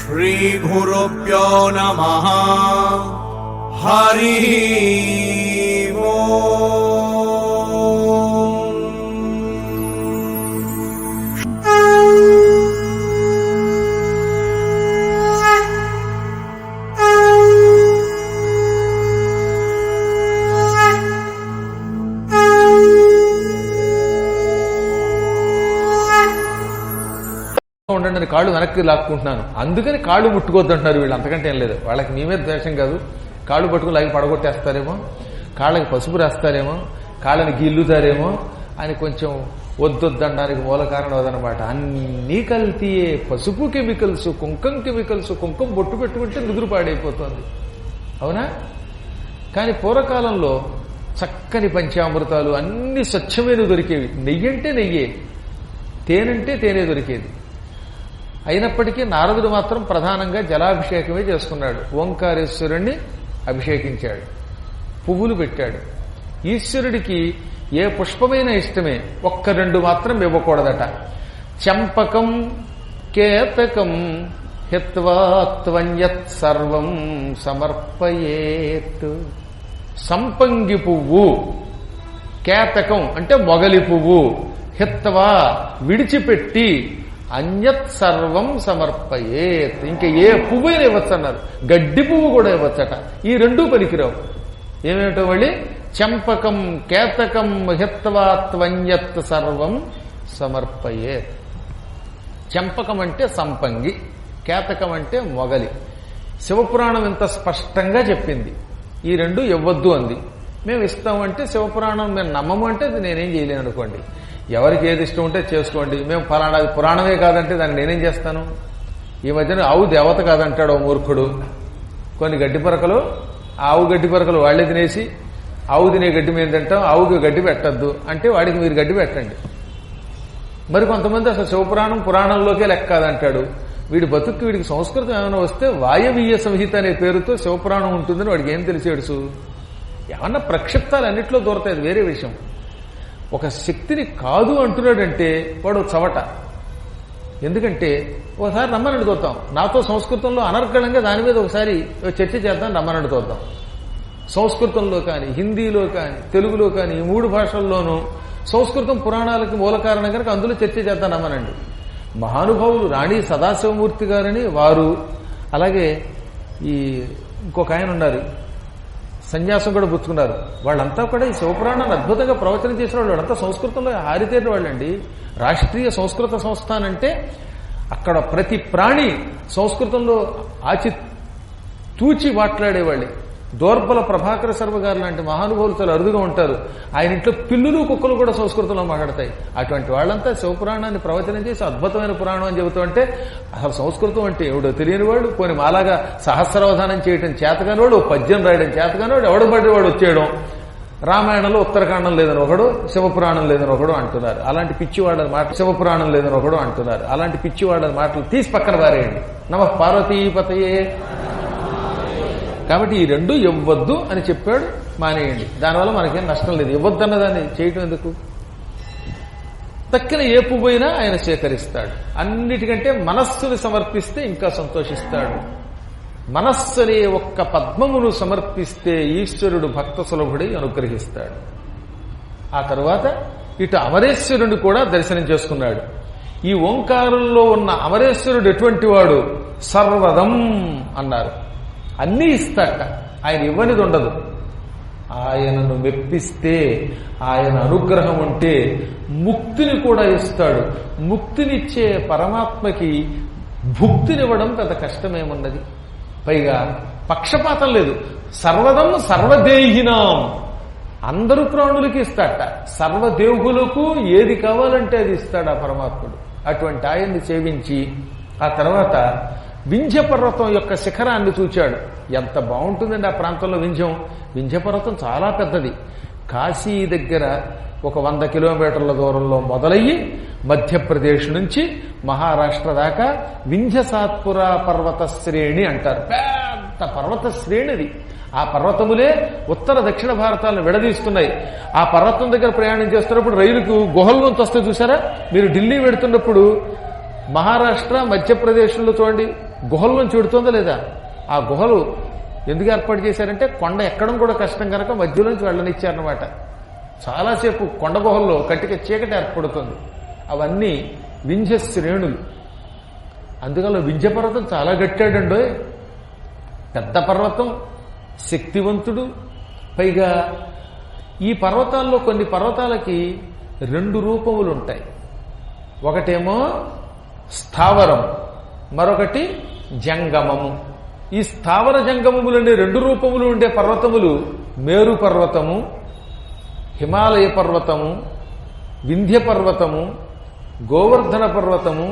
श्रीगुरुभ्यो नमः। हरि ओम्। ఉండండి, కాళ్ళు వెనక్కి లాక్కుంటున్నాను, అందుకని కాళ్ళు ముట్టుకోవద్దు అంటున్నారు వీళ్ళు. అంతకంటే ఏం లేదు. వాళ్ళకి మీ మీద ద్వేషం కాదు. కాళ్ళు పట్టుకుని లాగి పడగొట్టేస్తారేమో, కాళ్ళకి పసుపు రాస్తారేమో, కాళ్ళని గిల్లుతారేమో అని కొంచెం వద్దొద్దనడానికి మూల కారణం అదనమాట. అన్నీ కల్తీయే. పసుపు కెమికల్స్, కుంకం కెమికల్స్. కుంకం బొట్టు పెట్టుకుంటే నుదురు పాడైపోతుంది, అవునా? కానీ పూర్వకాలంలో చక్కని పంచామృతాలు అన్ని స్వచ్ఛమైన దొరికేవి. నెయ్యి అంటే నెయ్యే, తేనంటే తేనె దొరికేది. అయినప్పటికీ నారదుడు మాత్రం ప్రధానంగా జలాభిషేకమే చేసుకున్నాడు. ఓంకారేశ్వరుణ్ణి అభిషేకించాడు, పువ్వులు పెట్టాడు. ఈశ్వరుడికి ఏ పుష్పమైన ఇష్టమే, ఒక్క రెండు మాత్రం ఇవ్వకూడదట. చంపకం కేతకం హిత్వా త్వన్యత్ సర్వం సమర్పయేత్. సంపంగి పువ్వు, కేతకం అంటే మొగలి పువ్వు, హిత్వా విడిచిపెట్టి, అన్యత్ సర్వం సమర్పయేత్. ఇంకా ఏ పువ్వుని ఇవ్వచ్చు అన్నారు. గడ్డి పువ్వు కూడా ఇవ్వచ్చట. ఈ రెండూ పనికిరావు. ఏమేమిటో మళ్ళీ? చంపకం కేతకం హిత్వా త్వన్యత్ సర్వం సమర్పయేత్. చంపకం అంటే సంపంగి, కేతకం అంటే మొగలి. శివపురాణం ఇంత స్పష్టంగా చెప్పింది. ఈ రెండు ఇవ్వద్దు అంది. మేము ఇస్తామంటే శివపురాణం మేము నమ్మము అంటే అది నేనేం చేయలేను అనుకోండి. ఎవరికి ఏది ఇష్టం ఉంటే చేసుకోండి. మేము ఫలానా పురాణమే కాదంటే దాన్ని నేనేం చేస్తాను? ఈ మధ్యన ఆవు దేవత కాదంటాడు ఓ మూర్ఖుడు. కొన్ని గడ్డి పరకలు, ఆవు గడ్డి పరకలు వాళ్లే తినేసి, ఆవు తినే గడ్డి మేము తింటాం, ఆవుకి గడ్డి పెట్టద్దు అంటే వాడికి మీరు గడ్డి పెట్టండి. మరి కొంతమంది అసలు శివపురాణం పురాణంలోకే లెక్క కాదంటాడు. వీడి బతుక్కి వీడికి సంస్కృతం ఏమైనా వస్తే వాయవీయ సంహిత అనే పేరుతో శివపురాణం ఉంటుందని వాడికి ఏం తెలిసేడుసు? ఏమన్నా ప్రక్షిప్తాలు అన్నిట్లో దొరుకుతాయి, వేరే విషయం. ఒక శక్తిని కాదు అంటున్నాడంటే వాడు చవట. ఎందుకంటే ఒకసారి రమ్మనండి చూద్దాం. నాతో సంస్కృతంలో అనర్గళంగా దాని మీద ఒకసారి చర్చ చేద్దాం, రమ్మనండి చూద్దాం. సంస్కృతంలో కానీ, హిందీలో కానీ, తెలుగులో కానీ, ఈ మూడు భాషల్లోనూ సంస్కృతం పురాణాలకి మూల కారణం కనుక అందులో చర్చ చేద్దాం, రమ్మనండి. మహానుభావులు రాణి సదాశివమూర్తి గారని వారు, అలాగే ఈ ఇంకొక ఆయన ఉన్నారు, సన్యాసం కూడా పుచ్చుకున్నారు. వాళ్ళంతా కూడా ఈ శివపురాణాన్ని అద్భుతంగా ప్రవచనం చేసిన వాళ్ళు. వాళ్ళంతా సంస్కృతంలో ఆరితేరిన వాళ్ళండి. రాష్ట్రీయ సంస్కృత సంస్థ అంటే అక్కడ ప్రతి ప్రాణి సంస్కృతంలో తూచి మాట్లాడేవాళ్ళే. దోర్బల ప్రభాకర శర్మ గారు లాంటి మహానుభావులు చాలా అరుదుగా ఉంటారు. ఆయన ఇంట్లో పిల్లులు కుక్కలు కూడా సంస్కృతంలో మాట్లాడతాయి. అటువంటి వాళ్ళంతా శివపురాణాన్ని ప్రవచనం చేసి అద్భుతమైన పురాణం అని చెబుతూ అంటే అసలు సంస్కృతం అంటే ఎవడో తెలియని వాడు, పోనీ మాలాగా సహస్రావధానం చేయడం చేతగాని వాడు, పద్యం రాయడం చేతగాని వాడు, ఎవడబడి వాడు వచ్చేయడం. రామాయణంలో ఉత్తరకాండం లేదని ఒకడు, శివపురాణం లేదని ఒకడు అంటున్నారు. అలాంటి పిచ్చివాడని మాట శివపురాణం లేదని ఒకడు అంటున్నారు. అలాంటి పిచ్చివాడని మాటలు తీసి పక్కన పారేయండి. నమః పార్వతీపతయే. కాబట్టి ఈ రెండు ఇవ్వద్దు అని చెప్పాడు, మానేయండి. దానివల్ల మనకేం నష్టం లేదు. ఇవ్వద్దన్న దాన్ని చేయటం ఎందుకు? తక్కిన ఏ పువ్వైనా ఆయన స్వీకరిస్తాడు. అన్నిటికంటే మనస్సును సమర్పిస్తే ఇంకా సంతోషిస్తాడు. మనస్సు అనే ఒక్క పద్మమును సమర్పిస్తే ఈశ్వరుడు భక్త సులభుడై అనుగ్రహిస్తాడు. ఆ తరువాత ఇటు అమరేశ్వరుని కూడా దర్శనం చేసుకున్నాడు. ఈ ఓంకారంలో ఉన్న అమరేశ్వరుడు ఎటువంటి వాడు? సర్వదం అన్నారు. అన్నీ ఇస్తాట. ఆయన ఇవ్వనిది ఉండదు. ఆయనను మెప్పిస్తే, ఆయన అనుగ్రహం ఉంటే ముక్తిని కూడా ఇస్తాడు. ముక్తినిచ్చే పరమాత్మకి భుక్తినివ్వడం పెద్ద కష్టమేమున్నది? పైగా పక్షపాతం లేదు. సర్వదం సర్వదేహినాం, అందరూ ప్రాణులకి ఇస్తాట. సర్వదేవులకు ఏది కావాలంటే అది ఇస్తాడు ఆ పరమాత్ముడు. అటువంటి ఆయన్ని సేవించి ఆ తర్వాత వింధ్య పర్వతం యొక్క శిఖరాన్ని చూచాడు. ఎంత బాగుంటుందండి ఆ ప్రాంతంలో వింధ్యం. వింధ్య పర్వతం చాలా పెద్దది. కాశీ దగ్గర ఒక 100 కిలోమీటర్ల దూరంలో మొదలయ్యి మధ్యప్రదేశ్ నుంచి మహారాష్ట్ర దాకా వింధ్య సాత్పుర పర్వత శ్రేణి అంటారు. పెద్ద పర్వత శ్రేణిది. ఆ పర్వతములే ఉత్తర దక్షిణ భారతాలను విడదీస్తున్నాయి. ఆ పర్వతం దగ్గర ప్రయాణం చేస్తున్నప్పుడు రైలుకు గుహల నుంచి వస్తే చూసారా? మీరు ఢిల్లీ వెడుతున్నప్పుడు మహారాష్ట్ర మధ్యప్రదేశ్లో చూడండి గుహల్లోంచి చెడుతుందా లేదా? ఆ గుహలు ఎందుకు ఏర్పాటు చేశారంటే కొండ ఎక్కడం కూడా కష్టం కనుక మధ్యలోంచి వెళ్ళనిచ్చారనమాట. చాలాసేపు కొండ గుహల్లో కట్టిక చీకటి ఏర్పడుతుంది. అవన్నీ వింధ్య శ్రేణులు. అందువల్ల వింధ్య పర్వతం చాలా గట్టాడండో, పెద్ద పర్వతం, శక్తివంతుడు. పైగా ఈ పర్వతాల్లో కొన్ని పర్వతాలకి 2 రూపములు ఉంటాయి. ఒకటేమో స్థావరం, మరొకటి జంగమము. ఈ స్థావర జంగమములనే 2 రూపములు ఉండే పర్వతములు మేరు పర్వతము, హిమాలయ పర్వతము, వింధ్య పర్వతము, గోవర్ధన పర్వతము,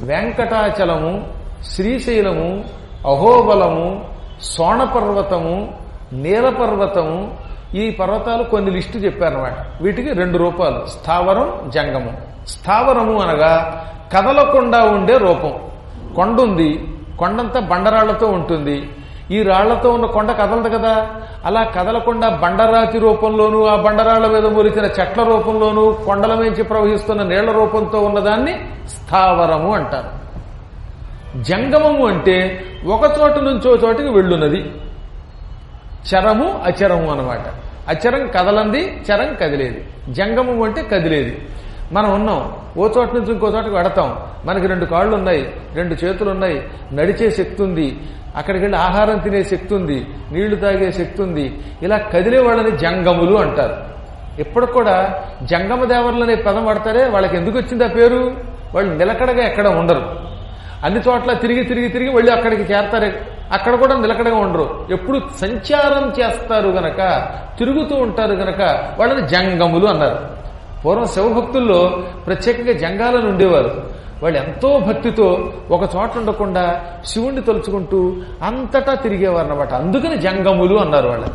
వెంకటాచలము, శ్రీశైలము, అహోబలము, సోణ పర్వతము, నీలపర్వతము. ఈ పర్వతాలు కొన్ని లిస్టు చెప్పారన్నమాట. వీటికి 2 రూపాలు, స్థావరం, జంగమం. స్థావరము అనగా కదలకుండా ఉండే రూపం. కొండ ఉంది, కొండంతా బండరాళ్లతో ఉంటుంది. ఈ రాళ్లతో ఉన్న కొండ కదలదు కదా, అలా కదలకుండా బండరాతి రూపంలోనూ ఆ బండరాళ్ల మీద మొలిచిన చెట్ల రూపంలోనూ కొండల మించి ప్రవహిస్తున్న నీళ్ల రూపంతో ఉన్నదాన్ని స్థావరము అంటారు. జంగమము అంటే ఒక చోటు నుంచో చోటికి వెళ్ళున్నది. చరము అచరము అన్నమాట. అచరం కదలంది, చరం కదిలేది. జంగమము అంటే కదిలేది. మనం ఉన్నాం, ఓ చోట నుంచి ఇంకో చోటకి వెడతాం. మనకి 2 కాళ్ళు ఉన్నాయి, 2 చేతులు ఉన్నాయి, నడిచే శక్తి ఉంది, అక్కడికి వెళ్ళి ఆహారం తినే శక్తి ఉంది, నీళ్లు తాగే శక్తి ఉంది. ఇలా కదిలే వాళ్ళని జంగములు అంటారు. ఎప్పుడు కూడా జంగమ దేవర్లు అనే పదం వాడతారే, వాళ్ళకి ఎందుకు వచ్చింది ఆ పేరు? వాళ్ళు నిలకడగా ఎక్కడ ఉండరు. అన్ని చోట్ల తిరిగి తిరిగి తిరిగి వెళ్ళి అక్కడికి చేరతారే, అక్కడ కూడా నిలకడగా ఉండరు. ఎప్పుడు సంచారం చేస్తారు గనక, తిరుగుతూ ఉంటారు గనక వాళ్ళని జంగములు అన్నారు. పూర్వం శివభక్తుల్లో ప్రత్యేకంగా జంగాలను ఉండేవారు. వాళ్ళు ఎంతో భక్తితో ఒక చోట ఉండకుండా శివుణ్ణి తలుచుకుంటూ అంతటా తిరిగేవారు అన్నమాట. అందుకని జంగములు అన్నారు. వాళ్ళని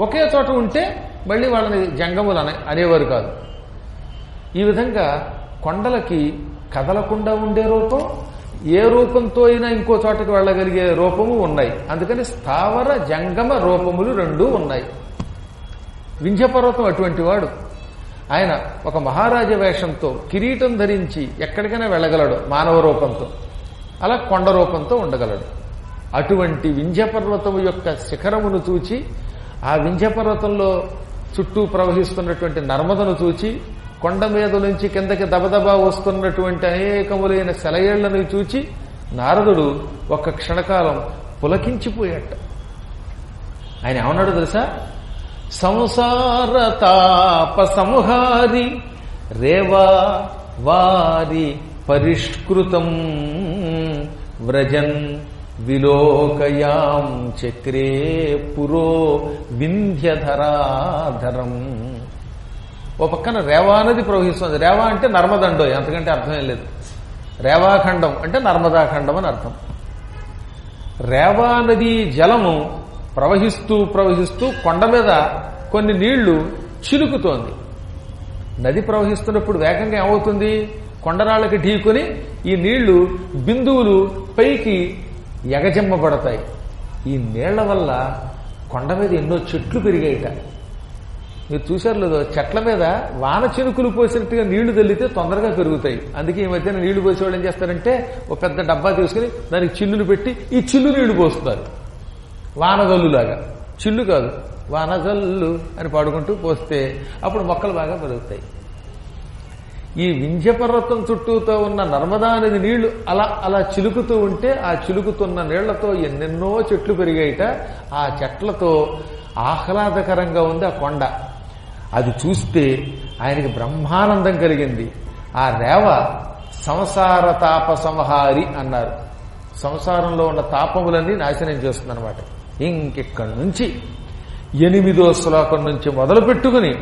ఒకే చోట ఉంటే మళ్ళీ వాళ్ళని జంగములు అనేవారు కాదు. ఈ విధంగా కొండలకి కదలకుండా ఉండే రూపం, ఏ రూపంతో అయినా ఇంకో చోటకి వెళ్ళగలిగే రూపము ఉన్నాయి. అందుకని స్థావర జంగమ రూపములు 2 ఉన్నాయి. వింధ్య పర్వతం అటువంటి వాడు. ఆయన ఒక మహారాజ వేషంతో కిరీటం ధరించి ఎక్కడికైనా వెళ్ళగలడు మానవ రూపంతో, అలా కొండ రూపంతో ఉండగలడు. అటువంటి వింధ్య పర్వతము యొక్క శిఖరమును చూచి, ఆ వింధ్య పర్వతంలో చుట్టూ ప్రవహిస్తున్నటువంటి నర్మదను చూచి, కొండ మీద నుంచి కిందకి దబదబా వస్తున్నటువంటి అనేకములైన సెలయేళ్లను చూచి నారదుడు ఒక్క క్షణకాలం పులకించిపోయాట. ఆయన ఏమన్నాడు తెలుసా? సంసార తాప సంహారి రేవా వారి పరిష్కృతం వ్రజన్ విలోకయాం చక్రే పురో వింధ్యధరాధరం. ఓ పక్కన రేవా నది ప్రవహిస్తుంది. రేవా అంటే నర్మదండో, అంతకంటే అర్థమేం లేదు. రేవాఖండం అంటే నర్మదాఖండం అని అర్థం. రేవా నది జలము ప్రవహిస్తూ ప్రవహిస్తూ కొండ మీద కొన్ని నీళ్లు చిలుకుతోంది. నది ప్రవహిస్తున్నప్పుడు వేగంగా ఏమవుతుంది? కొండరాళ్ళకి ఢీకొని ఈ నీళ్లు బిందువులు పైకి ఎగజమ్మబడతాయి. ఈ నీళ్ల వల్ల కొండ మీద ఎన్నో చెట్లు పెరిగాయిట. మీరు చూశారు లేదో, చెట్ల మీద వాన చినుకులు పోసినట్టుగా నీళ్లు చల్లితే తొందరగా పెరుగుతాయి. అందుకే ఈ మధ్యన నీళ్లు పోసేవాళ్ళు ఏం చేస్తారంటే ఒక పెద్ద డబ్బా తీసుకుని దానికి చిల్లులు పెట్టి ఈ చిల్లు నీళ్లు పోస్తున్నారు. వానజల్లులాగా. చిల్లు కాదు, వానజల్లు అని పాడుకుంటూ పోస్తే అప్పుడు మొక్కలు బాగా పెరుగుతాయి. ఈ వింధ్య పర్వతం చుట్టూతో ఉన్న నర్మదా నది నీళ్లు అలా అలా చిలుకుతూ ఉంటే ఆ చిలుకుతున్న నీళ్లతో ఎన్నెన్నో చెట్లు పెరిగాయిట. ఆ చెట్లతో ఆహ్లాదకరంగా ఉంది ఆ కొండ. అది చూస్తే ఆయనకి బ్రహ్మానందం కలిగింది. ఆ రేవ సంసార తాప సంహారి అన్నారు. సంసారంలో ఉన్న తాపములన్నీ నాశనం చేస్తుందన్నమాట. ఇంకెక్కడి నుంచి 8వ శ్లోకం నుంచి మొదలు పెట్టుకుని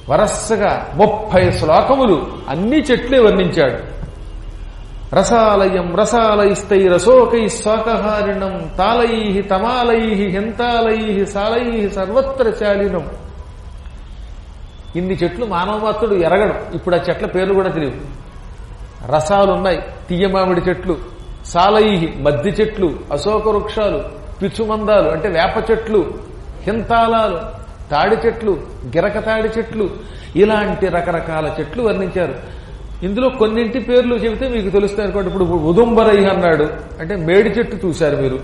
వరసగా 30 శ్లోకములు అన్ని చెట్లే వర్ణించాడు. రసాలయం రసాలయిస్తై రసోకై స్వాకహారిణం తాళై తమాలై హింతాలై సాలై సర్వత్ర శాలినం. ఇన్ని చెట్లు మానవమాత్రుడు ఎరగడం. ఇప్పుడు ఆ చెట్ల పేర్లు కూడా తెలియవు. రసాలున్నాయి, తీయమామిడి చెట్లు, సాలైహి మద్ది చెట్లు, అశోక వృక్షాలు, పిచ్చుమందాలు అంటే వేప చెట్లు, హింతాలాలు తాడి చెట్లు, గిరక తాడి చెట్లు, ఇలాంటి రకరకాల చెట్లు వర్ణించారు. ఇందులో కొన్నింటి పేర్లు చెబితే మీకు తెలుస్తాయి అనుకోండి. ఇప్పుడు ఉదుంబరై అన్నాడు అంటే మేడి చెట్టు చూశారు మీరు.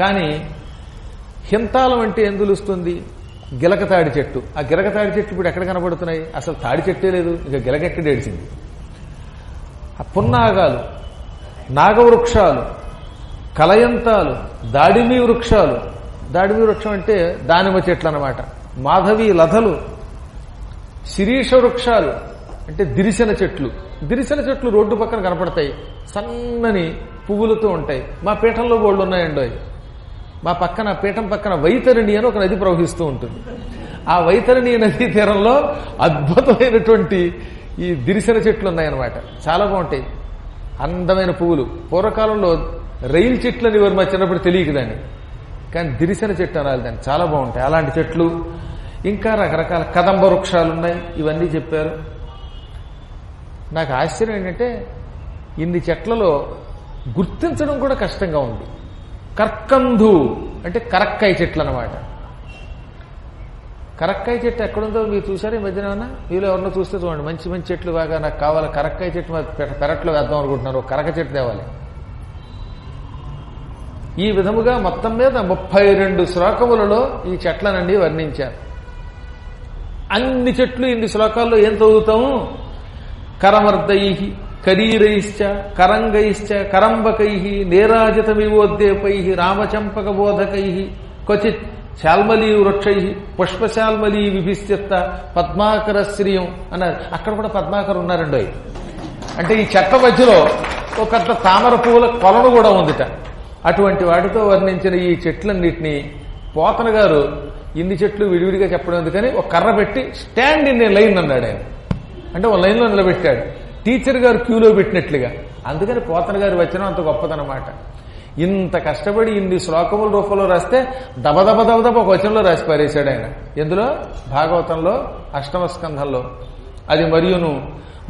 కానీ హింతాలం అంటే ఏం తెలుస్తుంది? గిలక తాడి చెట్టు. ఆ గిలక తాడి చెట్లు ఇప్పుడు ఎక్కడ కనబడుతున్నాయి? అసలు తాడి చెట్టే లేదు, ఇక గిలకెక్కడేడిచింది. ఆ పున్నాగాలు, నాగవృక్షాలు, కలయంతాలు, దాడిమి వృక్షాలు. దాడిమి వృక్షం అంటే దానిమ్మ చెట్లు అన్నమాట. మాధవి లతలు, శిరీష వృక్షాలు అంటే దిరిశన చెట్లు. దిరిశన చెట్లు రోడ్డు పక్కన కనపడతాయి, సన్నని పువ్వులతో ఉంటాయి. మా పీఠంలో బోళ్ళు ఉన్నాయండి. మా పక్కన పీఠం పక్కన వైతరిణి అని ఒక నది ప్రవహిస్తూ ఉంటుంది. ఆ వైతరిణి నదీ తీరంలో అద్భుతమైనటువంటి ఈ దిరిశన చెట్లు ఉన్నాయన్నమాట. చాలా బాగుంటాయి, అందమైన పువ్వులు. పూర్వకాలంలో రైలు చెట్లని మా చిన్నప్పుడు తెలియదు దాన్ని, కానీ దిరిశన చెట్టు అనాలి దాన్ని. చాలా బాగుంటాయి అలాంటి చెట్లు. ఇంకా రకరకాల కదంబ వృక్షాలు ఉన్నాయి. ఇవన్నీ చెప్పారు. నాకు ఆశ్చర్యం ఏంటంటే ఇన్ని చెట్లలో గుర్తించడం కూడా కష్టంగా ఉంది. కర్కంధు అంటే కరక్కాయ చెట్లు అన్నమాట. కరక్కాయ చెట్టు ఎక్కడుందో మీరు చూసారా ఈ మధ్యన? ఏమన్నా వీళ్ళు ఎవరన్నా చూస్తే చూడండి. మంచి మంచి చెట్లు బాగా నాకు కావాలి, కరక్కాయ చెట్టు పెరట్లో వేద్దాం అనుకుంటున్నారు, కరక చెట్టు తేవాలి. ఈ విధముగా మొత్తం మీద 32 శ్లోకములలో ఈ చెట్లనండి వర్ణించారు. అన్ని చెట్లు ఇన్ని శ్లోకాల్లో ఏం చదువుతాము? కరమర్దై, కరీరైశ్చ, కరంగైశ్చ, కరంబకై, నేరాజితమివోద్దేపై, రామచంపక బోధకై, క్వచిత్ శాల్మలీ వృక్షై, పుష్పశాల్మలీ విభిస్యత్త పద్మాకర శ్రీయం అన్నారు. అక్కడ కూడా పద్మాకర్ ఉన్నారండి. అంటే ఈ చెట్ల మధ్యలో ఒక పెద్ద తామర పువ్వుల కొలను కూడా ఉందిట. అటువంటి వాటితో వర్ణించిన ఈ చెట్లన్నింటినీ పోతన గారు ఇన్ని చెట్లు విడివిడిగా చెప్పడం ఎందుకని ఒక కర్ర పెట్టి స్టాండ్ ఇన్ ఏ లైన్ అన్నాడు ఆయన. అంటే ఒక లైన్లో నిలబెట్టాడు, టీచర్ గారు క్యూలో పెట్టినట్లుగా. అందుకని పోతన గారు వచ్చిన అంత గొప్పదనమాట. ఇంత కష్టపడి ఇన్ని శ్లోకముల రూపంలో రాస్తే దబదబ దబదబ ఒక వచనంలో రాసి పారేశాడు ఆయన. ఎందులో? భాగవతంలో 8వ స్కంధంలో. అది మరియును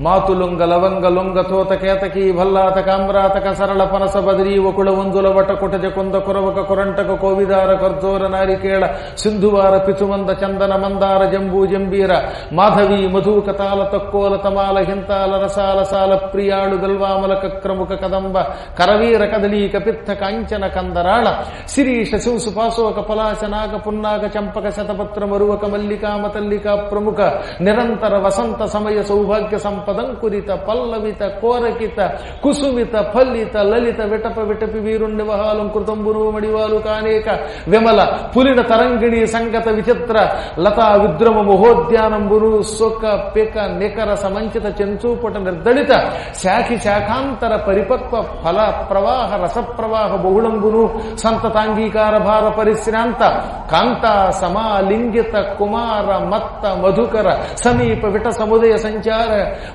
మాతులుంగ లవంగ లొంగ తోత కేతకి భల్లాత కామ్రాతక సరళ పనస బదిరి ఒకుళ వందుల వట కుటజ కుంద కురవక కురంటక కోవిదార కర్జోర నారికేళ సింధువార పిచుమంద చందన మందార జంబూ జంబీర మాధవి మధుక తాల తక్కోల తమాల హింతాల రసాల సాల ప్రియాళు గల్వామల కక్రముక కదంబ కరవీర కదలీ కపిత్త కాంచన కందరాళ శిరీష శివసు పాశోక పలాశ నాగ పున్నాగ చంపక శతపత్ర మరువక మల్లికామ తల్లికా ప్రముఖ నిరంతర వసంత సమయ సౌభాగ్య సంపదంకురిత పల్లవిత కోరకిత కుసుమిత ఫల్లిత లలిత విటప విటపి వీరుణ్ణి వహాలం కృతంబురు మడివాలు కానేక విమల పులిన తరంగిణి సంగత విచిత్ర లతా విద్రమ మహోద్యానంబురు సుఖ పిక నికర సమంచిత చెంచూపట నిర్దళిత శాఖి శాఖాంతర పరిపక్వ ఫల ప్రవాహ రసప్రవాహ బహుళంబును సంతతాంగీకార భార పరిశ్రాంత కాంత సమాలింగిత కుమార మత్త మధుకర సమీప విట సముదయ సంచార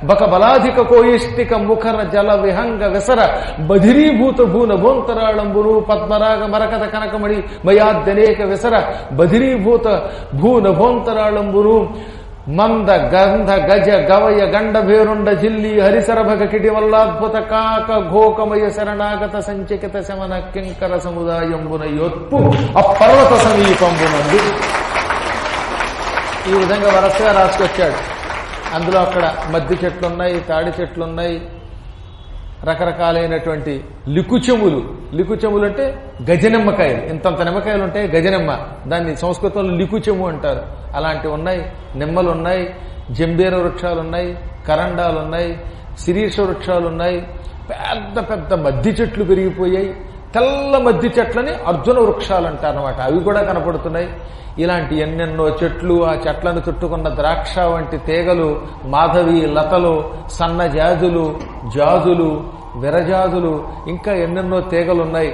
బక బలాధిక కోయిష్టిక ముఖర జల విహంగ విసర బధిరీభూత భూన భోంతరాళంబును పద్మరాగ మరకత కనకమణి మయాద్యనేక విసర బధిరీభూత భూన భోంతరాళంబును మంద గంధ గజ గవయ గండ భేరుండ జిల్లి హరిసరభగ కిటివల్లాద్భుత కాక ఘోకమయ శరణాగత సంచకిత శమన కింకర సముదాయంబున యోత్పు అపర్వత సమీపంబునందు. ఈ విధంగా వరసగా రాసుకొచ్చాడు. అందులో అక్కడ మద్ది చెట్లున్నాయి, తాడి చెట్లున్నాయి, రకరకాలైనటువంటి లికుచెములు. లికుచెములు అంటే గజనిమ్మకాయలు. ఇంతంత నిమ్మకాయలు ఉంటాయి, గజనిమ్మ. దాన్ని సంస్కృతంలో లికుచెము అంటారు. అలాంటివి ఉన్నాయి. నిమ్మలున్నాయి, జంబీర వృక్షాలున్నాయి, కరండాలున్నాయి, శిరీష వృక్షాలున్నాయి. పెద్ద పెద్ద మద్ది చెట్లు పెరిగిపోయాయి. తెల్ల మద్ది చెట్లని అర్జున వృక్షాలు అంటారన్నమాట. అవి కూడా కనపడుతున్నాయి. ఇలాంటి ఎన్నెన్నో చెట్లు, ఆ చెట్లను చుట్టుకున్న ద్రాక్ష వంటి తీగలు, మాధవి లతలు, సన్న జాజులు, జాజులు, విరజాజులు, ఇంకా ఎన్నెన్నో తీగలున్నాయి.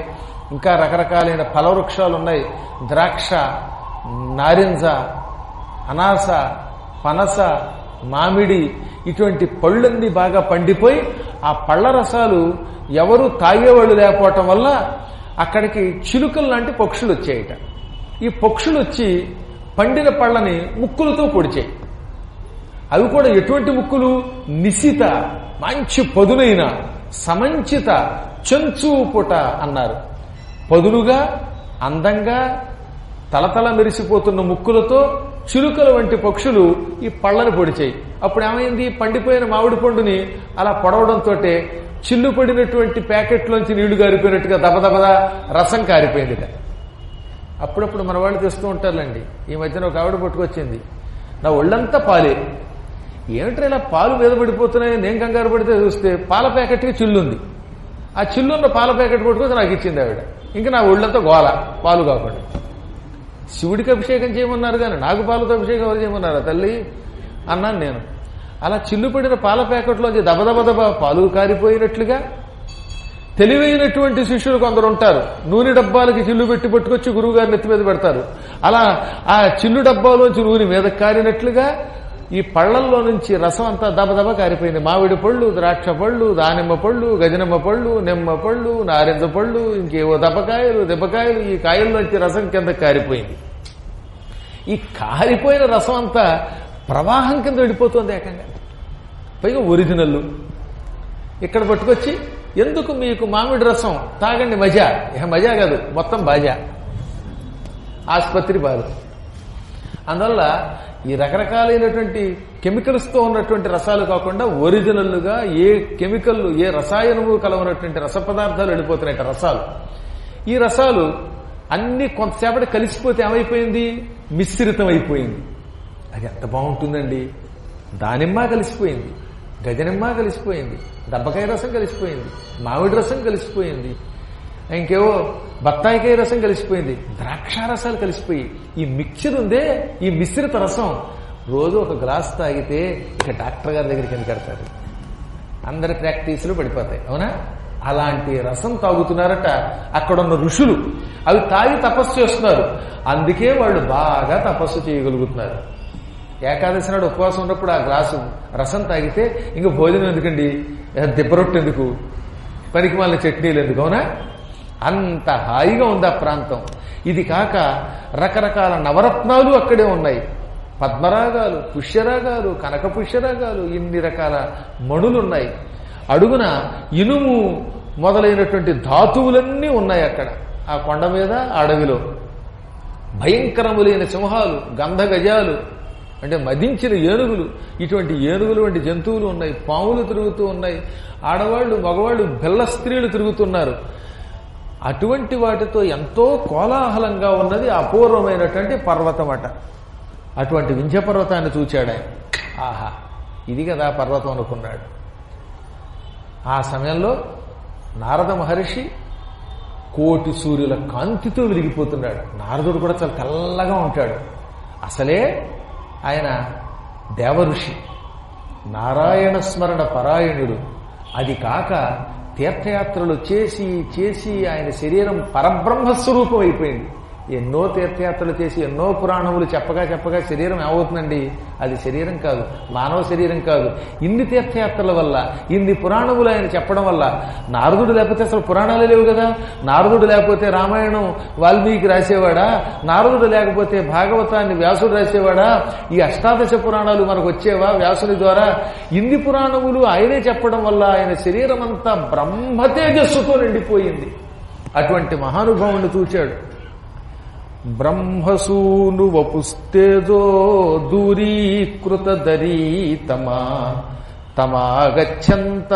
ఇంకా రకరకాలైన ఫలవృక్షాలున్నాయి. ద్రాక్ష, నారింజ, అనాస, పనస, మామిడి, ఇటువంటి పళ్ళన్నీ బాగా పండిపోయి ఆ పళ్ళ రసాలు ఎవరు తాగేవాళ్ళు లేకపోవటం వల్ల అక్కడికి చిలుకలు లాంటి పక్షులు వచ్చాయట. ఈ పక్షులు వచ్చి పండిన పళ్ళని ముక్కులతో పొడిచాయి. అవి కూడా ఎటువంటి ముక్కులు? నిశిత, మంచి పదునైన, సమంచిత, చెంచూపుట అన్నారు. పదునుగా, అందంగా, తలతల మెరిసిపోతున్న ముక్కులతో చిలుకల వంటి పక్షులు ఈ పళ్ళని పొడిచాయి. అప్పుడు ఏమైంది, పండిపోయిన మామిడి పండుని అలా పొడవడంతో చిల్లు పడినటువంటి ప్యాకెట్లోంచి నీళ్లు కారిపోయినట్టుగా దబదబదా రసం కారిపోయిందిట. అప్పుడప్పుడు మన వాళ్ళు తెస్తూ ఉంటారులేండి. ఈ మధ్యన ఒక ఆవిడ పట్టుకొచ్చింది, నా ఒళ్ళంతా పాలే, ఏమిట్రా ఇలా పాలు మీద పడిపోతున్నాయి, నేను కంగారు పడితే చూస్తే పాల ప్యాకెట్కి చిల్లుంది. ఆ చిల్లున్న పాల ప్యాకెట్ పట్టుకొచ్చి నాకు ఇచ్చింది ఆవిడ. ఇంకా నా ఒళ్ళంతా గోల, పాలు కాకుండా. శివుడికి అభిషేకం చేయమన్నారు కానీ నాకు పాలతో అభిషేకం ఎవరు చేయమన్నారా తల్లి అన్నాను నేను. అలా చిల్లు పడిన పాల ప్యాకెట్లోంచి దబదబదబ పాలు కారిపోయినట్లుగా తెలివైనటువంటి శిష్యులు కొందరు ఉంటారు. నూనె డబ్బాలకి చిల్లు పెట్టి పట్టుకొచ్చి గురువు గారి నెత్తి మీద పెడతారు. అలా ఆ చిల్లు డబ్బాలోంచి నూనె మీద కారినట్లుగా ఈ పళ్లల్లో నుంచి రసం అంతా దబదబ కారిపోయింది. మామిడి పళ్ళు, ద్రాక్ష పళ్ళు, దానిమ్మ పళ్ళు, గజనిమ్మ పళ్ళు, నిమ్మ పళ్ళు, నారింజ పళ్ళు, ఇంకేవో దెబ్బకాయలు ఈ కాయల్లోంచి రసం కింద కారిపోయింది. ఈ కారిపోయిన రసం అంతా ప్రవాహం కింద వెళ్ళిపోతుంది ఏకంగా. పైగా ఒరిజినల్. ఇక్కడ పట్టుకొచ్చి ఎందుకు మీకు మామిడి రసం తాగండి, మజా. మజా కాదు, మొత్తం బాజా, ఆసుపత్రి బాధ. అందువల్ల ఈ రకరకాలైనటువంటి కెమికల్స్తో ఉన్నటువంటి రసాలు కాకుండా ఒరిజినల్గా ఏ కెమికల్, ఏ రసాయనము కలవనటువంటి రస పదార్థాలు వెళ్ళిపోతున్నాయి రసాలు. ఈ రసాలు అన్ని కొంతసేపటి కలిసిపోతే ఏమైపోయింది, మిశ్రితం అయిపోయింది. అది ఎంత బాగుంటుందండి. దానిమ్మ కలిసిపోయింది, గజనిమ్మ కలిసిపోయింది, దబ్బకాయ రసం కలిసిపోయింది, మామిడి రసం కలిసిపోయింది, ఇంకేవో బత్తాయికాయ రసం కలిసిపోయింది, ద్రాక్షారసాలు కలిసిపోయి ఈ మిక్చర్ ఉందే, ఈ మిశ్రిత రసం రోజు ఒక గ్లాస్ తాగితే ఇక డాక్టర్ గారి దగ్గరికి ఎందుకు కడతారు, అందరి ప్రాక్టీసులు పడిపోతాయి. అవునా? అలాంటి రసం తాగుతున్నారట అక్కడున్న ఋషులు. అవి తాగి తపస్సు చేస్తున్నారు. అందుకే వాళ్ళు బాగా తపస్సు చేయగలుగుతున్నారు. ఏకాదశి నాడు ఉపవాసం ఉన్నప్పుడు ఆ గ్లాసు రసం తాగితే ఇంక భోజనం ఎందుకండి, దిబ్బరొట్టు ఎందుకు, పనికి మళ్ళీ చట్నీలు ఎందుకు. అవునా? అంత హాయిగా ఉంది ఆ ప్రాంతం. ఇది కాక రకరకాల నవరత్నాలు అక్కడే ఉన్నాయి. పద్మరాగాలు, పుష్యరాగాలు, కనక పుష్యరాగాలు, ఇన్ని రకాల మణులున్నాయి. అడుగున ఇనుము మొదలైనటువంటి ధాతువులన్నీ ఉన్నాయి అక్కడ ఆ కొండ మీద. అడవిలో భయంకరములైన సింహాలు, గంధగజాలు అంటే మదించిన ఏనుగులు, ఇటువంటి ఏనుగులు వంటి జంతువులు ఉన్నాయి. పాములు తిరుగుతూ ఉన్నాయి. ఆడవాళ్లు, మగవాళ్లు, బెల్ల స్త్రీలు తిరుగుతున్నారు. అటువంటి వాటితో ఎంతో కోలాహలంగా ఉన్నది అపూర్వమైనటువంటి పర్వతం అట. అటువంటి వింధ్య పర్వతాన్ని చూచాడు ఆయన. ఆహా, ఇది కదా పర్వతం అనుకున్నాడు. ఆ సమయంలో నారద మహర్షి కోటి సూర్యుల కాంతితో వెలిగిపోతున్నాడు. నారదుడు కూడా చాలా తెల్లగా ఉంటాడు. అసలే ఆయన దేవఋషి, నారాయణ స్మరణ పరాయణుడు. అది కాక తీర్థయాత్రలు చేసి చేసి ఆయన శరీరం పరబ్రహ్మస్వరూపం అయిపోయింది. ఎన్నో తీర్థయాత్రలు చేసి ఎన్నో పురాణములు చెప్పగా చెప్పగా శరీరం ఏమవుతుందండి, అది శరీరం కాదు, మానవ శరీరం కాదు. ఇన్ని తీర్థయాత్రల వల్ల, ఇన్ని పురాణములు ఆయన చెప్పడం వల్ల, నారదుడు లేకపోతే అసలు పురాణాలే లేవు కదా. నారదుడు లేకపోతే రామాయణం వాల్మీకి రాసేవాడా, నారదుడు లేకపోతే భాగవతాన్ని వ్యాసుడు రాసేవాడా, ఈ అష్టాదశ పురాణాలు మనకు వచ్చేవా వ్యాసుని ద్వారా? ఇన్ని పురాణములు ఆయనే చెప్పడం వల్ల ఆయన శరీరం అంతా బ్రహ్మ తేజస్సుతో నిండిపోయింది. అటువంటి మహానుభావుని చూచాడు. బ్రహ్మసూను వపుస్తేజో దూరీకృత దరీతమా తమాగచ్చంతమాలోక్యం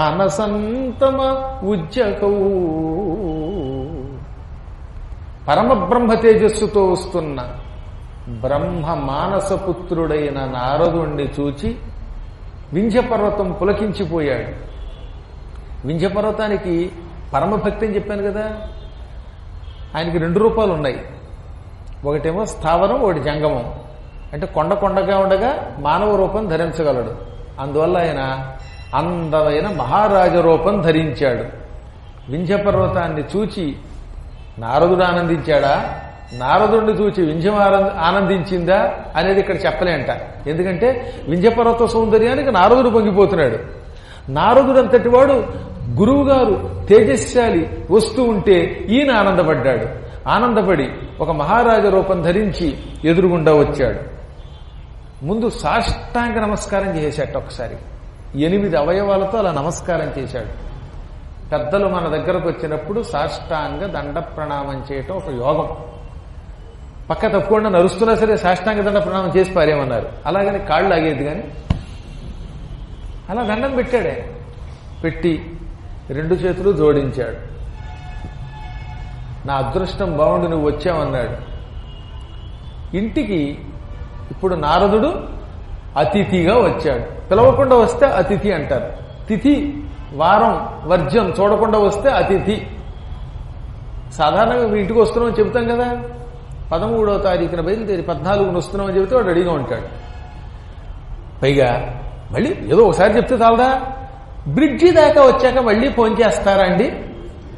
ఆనసంతమ ఉజ్జకౌ. పరమబ్రహ్మ తేజస్సుతో వస్తున్న బ్రహ్మ మానసపుత్రుడైన నారదుణ్ణి చూచి వింధ్యపర్వతం పులకించిపోయాడు. వింధ్యపర్వతానికి పరమభక్తి అని చెప్పాను కదా. ఆయనకి 2 రూపాలు ఉన్నాయి. ఒకటేమో స్థావరం, ఒకటి జంగమం. అంటే కొండ కొండగా ఉండగా మానవ రూపం ధరించగలడు. అందువల్ల ఆయన అందమైన మహారాజ రూపం ధరించాడు. వింధ్యపర్వతాన్ని చూచి నారదుడు ఆనందించాడా, నారదుడిని చూచి వింధ్యం ఆనందించిందా అనేది ఇక్కడ చెప్పలేంట. ఎందుకంటే వింధ్యపర్వత సౌందర్యానికి నారదుడు పొంగిపోతున్నాడు. నారదుడు అంతటి వాడు గురువు గారు తేజస్శాలి వస్తూ ఉంటే ఈయన ఆనందపడ్డాడు. ఆనందపడి ఒక మహారాజ రూపం ధరించి ఎదురుగుండా వచ్చాడు. ముందు సాష్టాంగ నమస్కారం చేశాట. ఒకసారి 8 అవయవాలతో అలా నమస్కారం చేశాడు. పెద్దలు మన దగ్గరకు వచ్చినప్పుడు సాష్టాంగ దండ ప్రణామం చేయటం ఒక యోగం. పక్క తప్పకుండా నరుస్తున్నా సరే సాష్టాంగ దండ ప్రణామం చేసి పారేమన్నారు. అలాగని కాళ్ళు లాగేది కానీ అలా దండం పెట్టాడే. పెట్టి 2 చేతులు జోడించాడు. నా అదృష్టం బాగుండి నువ్వు వచ్చావన్నాడు. ఇంటికి ఇప్పుడు నారదుడు అతిథిగా వచ్చాడు. పిలవకుండా వస్తే అతిథి అంటారు. తిథి వారం వర్జ్యం చూడకుండా వస్తే అతిథి. సాధారణంగా మీ ఇంటికి వస్తున్నామని చెబుతాం కదా. 13వ తారీఖున బయలుదేరి 14న వస్తున్నామని చెబితే వాడు రెడీగా ఉంటాడు. పైగా మళ్ళీ ఏదో ఒకసారి చెప్తే చాలదా, బ్రిడ్జి దాకా వచ్చాక మళ్ళీ ఫోన్ చేస్తారా అండి?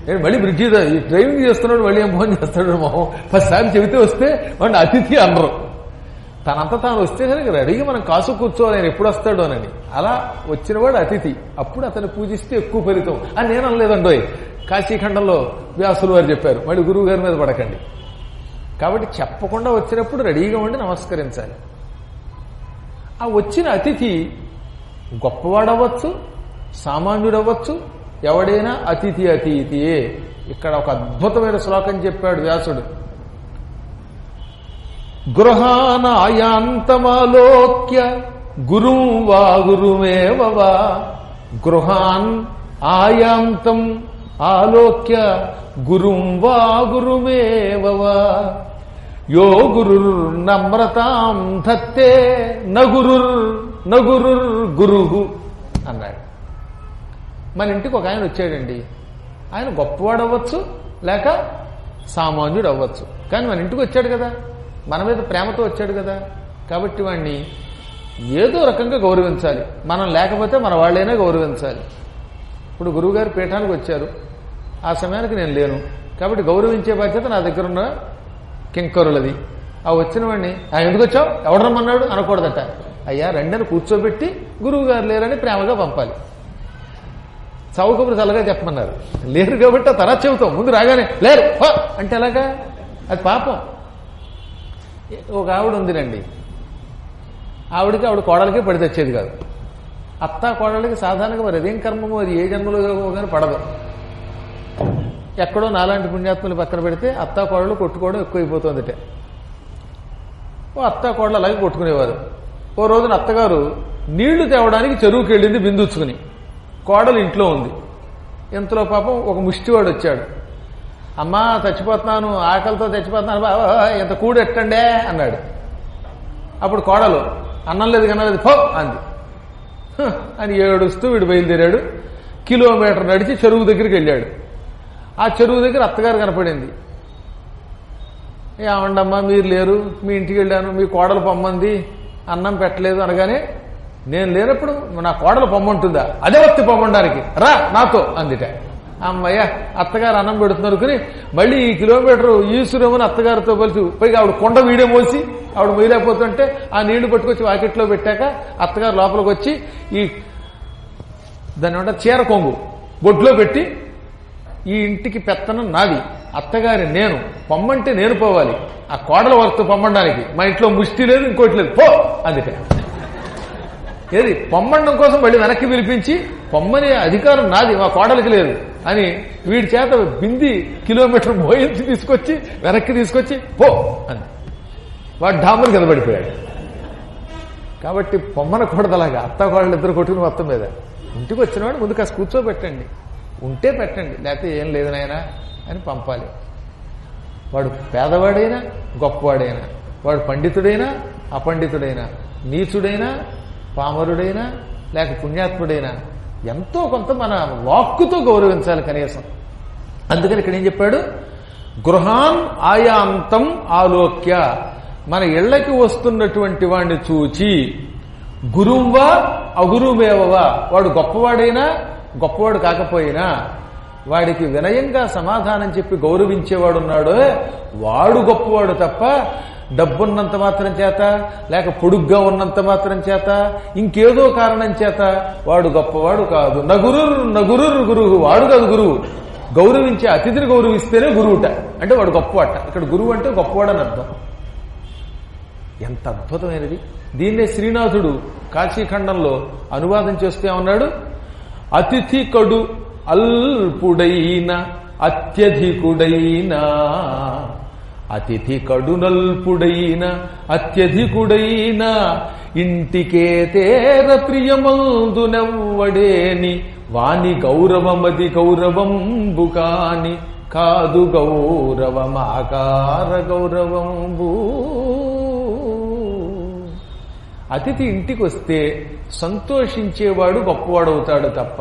నేను మళ్ళీ బ్రిడ్జి డ్రైవింగ్ చేస్తున్నాడు మళ్ళీ ఏం ఫోన్ చేస్తాడు మొహం. 10 సార్లు చెబితే వస్తే వాడిని అతిథి అనరు. తనంతా తాను వస్తే సరే రెడీగా మనం కాసు కూర్చోవాలి, ఆయన ఎప్పుడు వస్తాడు అని. అలా వచ్చినవాడు అతిథి. అప్పుడు అతను పూజిస్తే ఎక్కువ ఫలితం అని నేను అనలేదండోయ్. కాశీఖండంలో వ్యాసులు వారు చెప్పారు. మళ్ళీ గురువు గారి మీద పడకండి. కాబట్టి చెప్పకుండా వచ్చినప్పుడు రెడీగా ఉండి నమస్కరించాలి. ఆ వచ్చిన అతిథి గొప్పవాడవచ్చు, సామాన్యుడవచ్చు, ఎవడైనా అతిథి అతిథియే. ఇక్కడ ఒక అద్భుతమైన శ్లోకం చెప్పాడు వ్యాసుడు. గృహానాయాంతమాలోక్య గురుం వా గురుమేవ వా. గృహాన్ ఆయాంతం ఆలోక్య గురుం వా గురుమేవ వా. యో గురుర్నమ్రతాం ధత్తే నగురుర్ గురుహు అన్నాడు. మన ఇంటికి ఒక ఆయన వచ్చాడండి. ఆయన గొప్పవాడవ్వచ్చు లేక సామాన్యుడు అవ్వచ్చు, కానీ మన ఇంటికి వచ్చాడు కదా, మన మీద ప్రేమతో వచ్చాడు కదా. కాబట్టి వాడిని ఏదో రకంగా గౌరవించాలి. మనం లేకపోతే మన వాళ్ళైనా గౌరవించాలి. ఇప్పుడు గురువుగారు పీఠానికి వచ్చారు, ఆ సమయానికి నేను లేను, కాబట్టి గౌరవించే బాధ్యత నా దగ్గర ఉన్న కింకరులది. ఆ వచ్చిన వాడిని ఎందుకు వచ్చావు, ఎవడు రమ్మన్నాడు అనకూడదట. అయ్యా రెండని కూర్చోబెట్టి గురువు గారు లేరని ప్రేమగా పంపాలి. చౌకబురు చల్లగా చెప్పమన్నారు. లేరు కాబట్టి ఆ తర్వాత చెబుతాం. ముందు రాగానే లేరు అంటే ఎలాగా, అది పాపం. ఒక ఆవిడ ఉందిరండి, ఆవిడ కోడలకే పడి తెచ్చేది కాదు. అత్తా కోడలకి సాధారణంగా మరి అదేం కర్మమో, అది ఏ జన్మలో కానీ పడదు. ఎక్కడో నాలాంటి పుణ్యాత్ములు పక్కన పెడితే అత్తా కోడలు కొట్టుకోవడం ఎక్కువైపోతుందిట. ఓ అత్తా కోడలు అలాగే కొట్టుకునేవారు. ఓ రోజున అత్తగారు నీళ్లు తేవడానికి చెరువుకి వెళ్ళింది బిందుచ్చుకుని. కోడలు ఇంట్లో ఉంది. ఇంతలో పాపం ఒక ముష్టివాడు వచ్చాడు. అమ్మా చచ్చిపోతున్నాను, ఆకలితో చచ్చిపోతున్నాను, ఇంత కూడు ఎట్టండే అన్నాడు. అప్పుడు కోడలు అన్నం లేదు కనలేదు పో అంది. అని ఏడుస్తూ వీడు బయలుదేరాడు. కిలోమీటర్ నడిచి చెరువు దగ్గరికి వెళ్ళాడు. ఆ చెరువు దగ్గర అత్తగారు కనపడింది. ఏమండమ్మా మీరు లేరు, మీ ఇంటికి వెళ్ళాను, మీ కోడలు పొమ్మంది, అన్నం పెట్టలేదు అనగానే, నేను లేనప్పుడు నా కోడలు పొమ్మంటుందా, అదే వత్తి పొమ్మండానికి రా నాతో అందిట. అమ్మయ్య అత్తగారు అన్నం పెడుతున్నారు కానీ మళ్ళీ ఈ కిలోమీటర్ ఈశ్వరేమని అత్తగారితో కలిసి పైగా ఆవిడ కొండ వీడే మోసి ఆవిడ మొయ్యలేకపోతుంటే ఆ నీళ్లు పట్టుకొచ్చి వాకిట్లో పెట్టాక అత్తగారు లోపలికి వచ్చి ఈ దాని ఏమంటే చీర కొంగు బొడ్లో పెట్టి, ఈ ఇంటికి పెత్తనం నాది, అత్తగారి నేను, పొమ్మంటే నేను పోవాలి, ఆ కోడల వరకు పొమ్మడానికి మా ఇంట్లో ముష్టి లేదు ఇంకోటి లేదు పో అందుకే. ఏది పొమ్మండం కోసం మళ్ళీ వెనక్కి పిలిపించి పొమ్మనే అధికారం నాది, మా కోడలికి లేదు అని వీడి చేత బింది కిలోమీటర్ మోయించి తీసుకొచ్చి వెనక్కి తీసుకొచ్చి పో అని వాడు డాములు కిందపడిపోయాడు. కాబట్టి పొమ్మన కూడదలాగా అత్త కోడలు ఇద్దరు కొట్టుకుని మొత్తం మీద ఇంటికి వచ్చినవాడు ముందు కాస్త కూర్చోబెట్టండి, ఉంటే పెట్టండి, లేకపోతే ఏం లేదు నాయనా అని పంపాలి. వాడు పేదవాడైనా గొప్పవాడైనా, వాడు పండితుడైనా అపండితుడైనా, నీచుడైనా పామరుడైనా లేక పుణ్యాత్ముడైనా ఎంతో కొంత మన వాక్కుతో గౌరవించాలి కనీసం. అందుకని ఇక్కడ ఏం చెప్పాడు, గృహాన్ ఆయాంతం ఆలోక్య, మన ఇళ్లకి వస్తున్నటువంటి వాడిని చూచి, గురుంవా అగురుమేవవా, వాడు గొప్పవాడైనా గొప్పవాడు కాకపోయినా వాడికి వినయంగా సమాధానం చెప్పి గౌరవించేవాడున్నాడు, వాడు గొప్పవాడు తప్ప డబ్బున్నంత మాత్రం చేత లేక పొడుగ్గా ఉన్నంత మాత్రం చేత ఇంకేదో కారణం చేత వాడు గొప్పవాడు కాదు. నగురుర్ గురువు, వాడు కాదు గురువు. గౌరవించే అతిథిని గౌరవిస్తేనే గురువుట, అంటే వాడు గొప్పవాట. ఇక్కడ గురువు అంటే గొప్పవాడని అర్థం. ఎంత అద్భుతమైనది. దీన్నే శ్రీనాథుడు కాశీఖండంలో అనువాదం చేస్తే ఉన్నాడు, అతిథి కడు అల్పుడైన అత్యధికుడైన అతిథి కడునల్పుడైన అత్యధికుడైన ఇంటికే తేర ప్రియమందునెవ్వడేని వాని గౌరవమది గౌరవంబు కాని కాదు గౌరవమాకార గౌరవంబు. అతిథి ఇంటికి వస్తే సంతోషించేవాడు గొప్పవాడవుతాడు తప్ప,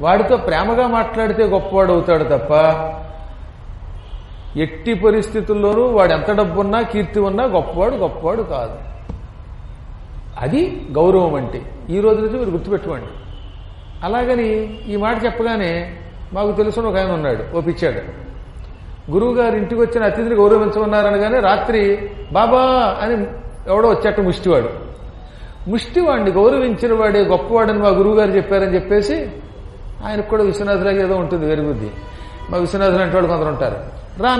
వాడితో ప్రేమగా మాట్లాడితే గొప్పవాడవుతాడు తప్ప, ఎట్టి పరిస్థితుల్లోనూ వాడు ఎంత డబ్బున్నా కీర్తి ఉన్నా గొప్పవాడు కాదు. అది గౌరవం అంటే. ఈ రోజు నుంచి మీరు గుర్తుపెట్టుకోండి. అలాగని ఈ మాట చెప్పగానే మాకు తెలుసున్న ఒక ఆయన ఉన్నాడు, ఓ పిచ్చాడు. గురువు గారు ఇంటికి వచ్చిన అతిథిని గౌరవించమన్నారనగానే రాత్రి బాబా అని ఎవడో వచ్చేట ముష్టివాడు. ముష్టివాడిని గౌరవించిన వాడే గొప్పవాడని మా గురువు గారు చెప్పారని చెప్పేసి ఆయనకు కూడా విశ్వనాథులాగా ఏదో ఉంటుంది వెరుగుద్ది. మా విశ్వనాథులు అంటే వాళ్ళు కొందరు ఉంటారు.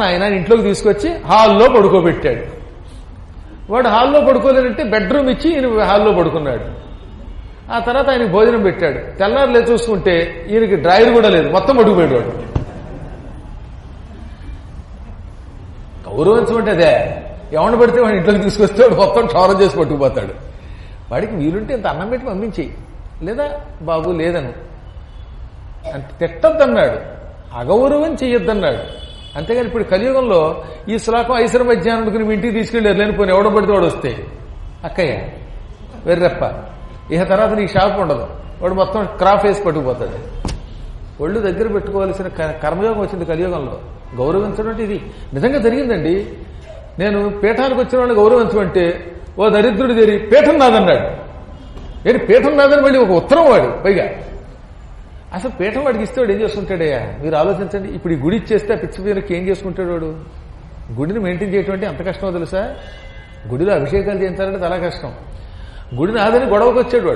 ఆయన ఇంట్లోకి తీసుకొచ్చి హాల్లో పడుకోబెట్టాడు. వాడు హాల్లో పడుకోలేనంటే బెడ్రూమ్ ఇచ్చి ఈయన హాల్లో పడుకున్నాడు. ఆ తర్వాత ఆయనకి భోజనం పెట్టాడు. తెల్లారు లేదు చూసుకుంటే ఈయనకి డ్రాయర్ కూడా లేదు, మొత్తం పడుకుపోయాడు. వాడు గౌరవించమంటే అదే. ఎవరిని పడితే వాడిని ఇంట్లోకి తీసుకొస్తే వాడు మొత్తం క్షౌరం చేసి పట్టుకుపోతాడు. వాడికి వీలుంటే ఇంత అన్నం పెట్టి పంపించేయి, లేదా బాబు లేదను అంటే తిట్టద్దన్నాడు, అగౌరవం చెయ్యొద్దన్నాడు. అంతేగాని ఇప్పుడు కలియుగంలో ఈ శ్లోకం ఐశ్వర మధ్యాహ్నం మీ ఇంటికి తీసుకెళ్ళారు లేనిపోయిన ఎవడ పడితే వాడు వస్తే అక్కయ్య వెర్రెప్ప ఇక తర్వాత నీకు షాప్ ఉండదు, వాడు మొత్తం క్రాఫ్ వేసి పట్టుకుపోతాడు. ఒళ్ళు దగ్గర పెట్టుకోవాల్సిన కర్మయోగం వచ్చింది కలియుగంలో. గౌరవించడం అంటే ఇది నిజంగా జరిగిందండి. నేను పీఠానికి వచ్చిన వాళ్ళని గౌరవించమంటే ఓ దరిద్రుడు చేరి పీఠం నాదన్నాడు. ఏంటి పీఠం నాదని మళ్ళీ ఒక ఉత్తరం వాడు పైగా. అసలు పీఠం వాడికి ఇస్తే వాడు ఏం చేసుకుంటాడయ్యా మీరు ఆలోచించండి. ఇప్పుడు ఈ గుడి ఇచ్చేస్తే పిచ్చి పేరుకి ఏం చేసుకుంటాడు వాడు? గుడిని మెయింటైన్ చేయటం అంటే అంత కష్టమో తెలుసా? గుడిలో అభిషేకాలు చేయించాలంటే చాలా కష్టం. గుడిని ఆదని గొడవకు వచ్చాడు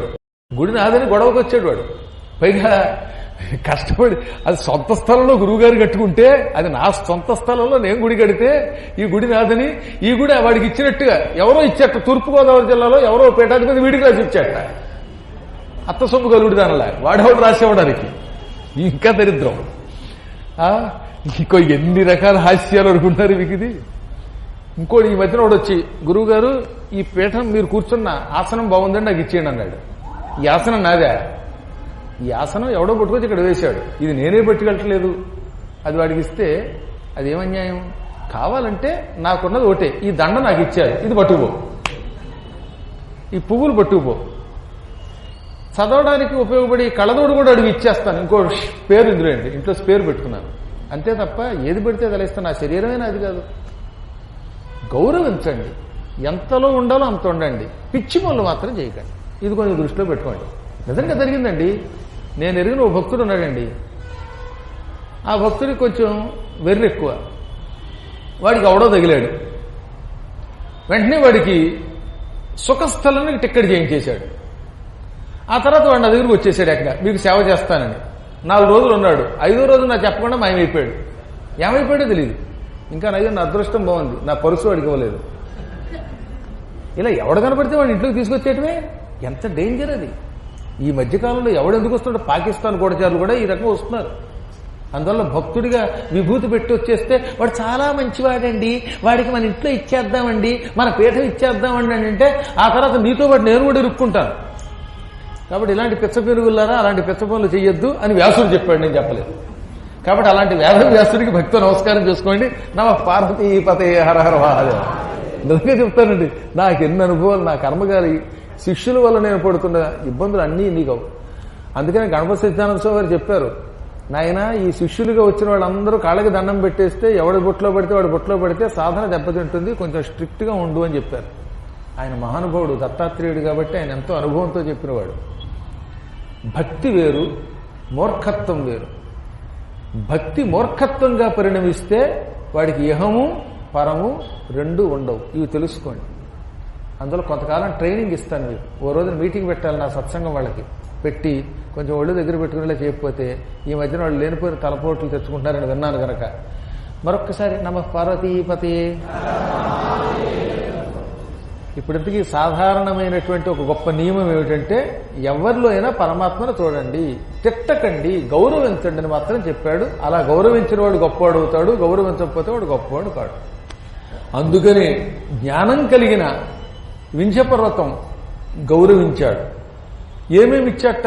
వాడు. పైగా కష్టపడి అది సొంత స్థలంలో గురువుగారు కట్టుకుంటే, అది నా సొంత స్థలంలో నేను గుడి కడితే ఈ గుడి నాదని, ఈ గుడి వాడికి ఇచ్చినట్టుగా ఎవరో ఇచ్చేట. తూర్పుగోదావరి జిల్లాలో ఎవరో పీఠాధిపతి వీడికి రాసి ఇచ్చేట. అత్త సొమ్ము కలుగుడు దానిలా వాడేవాడు రాసేవడానికి. ఇంకా దరిద్రం. ఇంకో ఎన్ని రకాల హాస్యాలు అనుకుంటారు మీకు ఇది. ఇంకోటి ఈ మధ్యన వాడు వచ్చి గురువు గారు ఈ పీఠం మీరు కూర్చున్న ఆసనం బాగుందని నాకు ఇచ్చేయండి అన్నాడు. ఈ ఆసనం నాదే. ఈ ఆసనం ఎవడో పట్టుకొచ్చి ఇక్కడ వేశాడు. ఇది నేనే పట్టుకెళ్ళట్లేదు. అది వాడికి ఇస్తే అది ఏమన్యాయం? కావాలంటే నాకున్నది ఒకటే, ఈ దండ నాకు ఇచ్చారు, ఇది పట్టుకుపో, ఈ పువ్వులు పట్టుకుపో, చదవడానికి ఉపయోగపడి కళ్ళదోడు కూడా అడిగి ఇచ్చేస్తాను. ఇంకో స్పేర్ ఇందులో అండి, ఇంట్లో స్పేర్ పెట్టుకున్నాను. అంతే తప్ప ఏది పెడితే తలేస్తాను. నా శరీరమే నాది కాదు. గౌరవించండి, ఎంతలో ఉండాలో అంత ఉండండి, పిచ్చి పనులు మాత్రం చేయకండి. ఇది కొంచెం దృష్టిలో పెట్టుకోండి. నిజంగా జరిగిందండి. నేను ఎరిగిన ఓ భక్తుడు ఉన్నాడండి. ఆ భక్తుడికి కొంచెం వెర్రి ఎక్కువ. వాడికి ఎవడో తగిలాడు. వెంటనే వాడికి సుఖస్థలానికి టిక్కెట్ చేయించేశాడు. ఆ తర్వాత వాడు నా దగ్గరికి వచ్చేసాడు. ఎక్కడ మీకు సేవ చేస్తానని 4 రోజులు ఉన్నాడు. 5వ రోజు నాకు చెప్పకుండా మాయమైపోయాడు. ఏమైపోయాడో తెలియదు. ఇంకా నయ్యో నా అదృష్టం బాగుంది, నా పరుసు వాడికి ఇవ్వలేదు. ఇలా ఎవడు కనపడితే వాడిని ఇంట్లోకి తీసుకొచ్చేయటమే. ఎంత డేంజర్ అది. ఈ మధ్యకాలంలో ఎవడెందుకు వస్తుంటే పాకిస్తాన్ గూఢచారులు కూడా ఈ రకం వస్తున్నారు. అందువల్ల భక్తుడిగా విభూతి పెట్టి వచ్చేస్తే వాడు చాలా మంచివాడండి, వాడికి మన ఇంట్లో ఇచ్చేద్దామండి, మన పీఠం ఇచ్చేద్దామండి అని అంటే ఆ తర్వాత నీతో పాటు నేను కూడా ఇరుక్కుంటాను. కాబట్టి ఇలాంటి పిచ్చ పెరుగులారా అలాంటి పిచ్చ పనులు చెయ్యొద్దు అని వ్యాసుడు చెప్పాడు, నేను చెప్పలేదు. కాబట్టి అలాంటి వ్యాసుడికి భక్తితో నమస్కారం చేసుకోండి. నమ పార్వతీపతే హర హర మహాదేవ. నిజంగా చెప్తానండి, నాకు ఎన్ని అనుభవాలు, నా కర్మగారి శిష్యుల వల్ల నేను పడుతున్న ఇబ్బందులు అన్నీ నీకు. అందుకని గణపతి సత్యానంద స్వామి గారు చెప్పారు, నాయన ఈ శిష్యులుగా వచ్చిన వాళ్ళందరూ కాళ్ళకి దండం పెట్టేస్తే ఎవడి బొట్లో పడితే వాడి బొట్లో పడితే సాధన దెబ్బతింటుంది, కొంచెం స్ట్రిక్ట్ గా ఉండు అని చెప్పారు. ఆయన మహానుభావుడు దత్తాత్రేయుడు కాబట్టి ఆయన ఎంతో అనుభవంతో చెప్పినవాడు. భక్తి వేరు, మూర్ఖత్వం వేరు. భక్తి మూర్ఖత్వంగా పరిణమిస్తే వాడికి ఇహము పరము రెండు ఉండవు. ఇవి తెలుసుకోండి. అందులో కొంతకాలం ట్రైనింగ్ ఇస్తాను మీకు. ఓ రోజున మీటింగ్ పెట్టాలి నా సత్సంగం వాళ్ళకి. పెట్టి కొంచెం ఒళ్ళు దగ్గర పెట్టుకునేలా చేయకపోతే ఈ మధ్యన వాళ్ళు లేనిపోయిన తలపోట్లు తెచ్చుకుంటున్నారని విన్నాను కనుక మరొక్కసారి నమ పార్వతీపతి. ఇప్పటికీ సాధారణమైనటువంటి ఒక గొప్ప నియమం ఏమిటంటే ఎవరిలో అయినా పరమాత్మను చూడండి, తిట్టకండి, గౌరవించండి అని మాత్రం చెప్పాడు. అలా గౌరవించిన వాడు గొప్పవాడు అవుతాడు, గౌరవించకపోతే వాడు గొప్పవాడు కాడు. అందుకని జ్ఞానం కలిగిన వింధ్యపర్వతం గౌరవించాడు. ఏమేమి ఇచ్చట?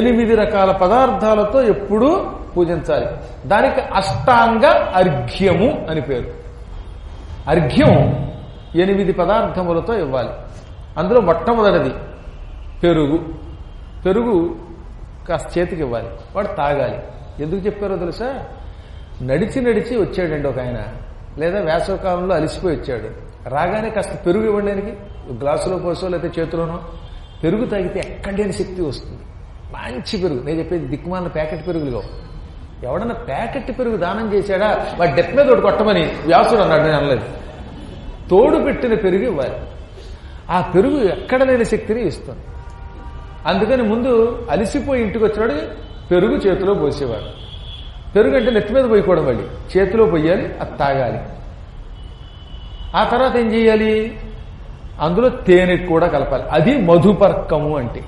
8 రకాల పదార్థాలతో ఎప్పుడూ పూజించాలి. దానికి అష్టాంగ అర్ఘ్యము అని పేరు. అర్ఘ్యం 8 పదార్థములతో ఇవ్వాలి. అందులో మొట్టమొదటిది పెరుగు. పెరుగు కాస్త చేతికి ఇవ్వాలి, వాడు తాగాలి. ఎందుకు చెప్పారో తెలుసా? నడిచి నడిచి వచ్చాడండి ఒక ఆయన, లేదా వేసవకాలంలో అలిసిపోయి వచ్చాడు. రాగానే కాస్త పెరుగు ఇవ్వడానికి గ్లాసులో పోసో లేకపోతే చేతిలోనో పెరుగు తాగితే ఎక్కడలేని శక్తి వస్తుంది. మంచి పెరుగు. నేను చెప్పేది దిక్కుమాలిన ప్యాకెట్ పెరుగులుగా. ఎవడన్నా ప్యాకెట్ పెరుగు దానం చేశాడా వాడి డెప్ మీద ఒకటి కొట్టమని వ్యాసుడు అన్నాడు, నేను అనలేదు. తోడు పెట్టిన పెరుగు ఇవ్వాలి. ఆ పెరుగు ఎక్కడ లేని శక్తిని ఇస్తుంది. అందుకని ముందు అలిసిపోయి ఇంటికి వచ్చినాడు పెరుగు చేతిలో పోసేవాడు. పెరుగు అంటే నెత్తి మీద పోయకూడదు, మళ్ళీ చేతిలో పోయాలి, అది తాగాలి. ఆ తర్వాత ఏం చేయాలి? అందులో తేనె కూడా కలపాలి. అది మధుపర్కము అంటే.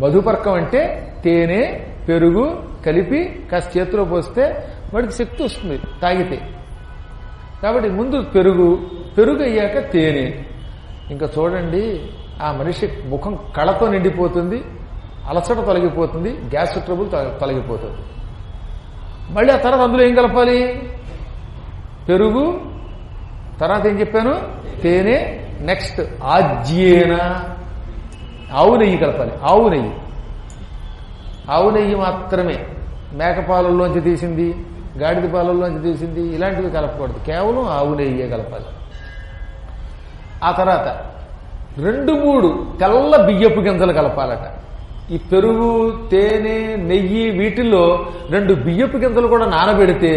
మధుపర్కం అంటే తేనె పెరుగు కలిపి కాస్త చేతిలో పోస్తే వాడికి శక్తి వస్తుంది తాగితే. కాబట్టి ముందు పెరుగు అయ్యాక తేనె. ఇంకా చూడండి, ఆ మనిషి ముఖం కళతో నిండిపోతుంది, అలసట తొలగిపోతుంది, గ్యాస్ ట్రబుల్ తొలగిపోతుంది. మళ్ళీ ఆ తర్వాత అందులో ఏం కలపాలి? పెరుగు, తర్వాత ఏం చెప్పాను? తేనె, నెక్స్ట్ ఆజ్యేన ఆవు నెయ్యి కలపాలి. ఆవు నెయ్యి మాత్రమే, మేకపాలల్లోంచి తీసింది, గాడిద పాలల్లోంచి తీసింది ఇలాంటివి కలపకూడదు. కేవలం ఆవు నెయ్యే కలపాలి. ఆ తర్వాత 2-3 తెల్ల బియ్యపు గింజలు కలపాలట. ఈ పెరుగు, తేనె, నెయ్యి వీటిల్లో 2 బియ్యపు గింజలు కూడా నానబెడితే,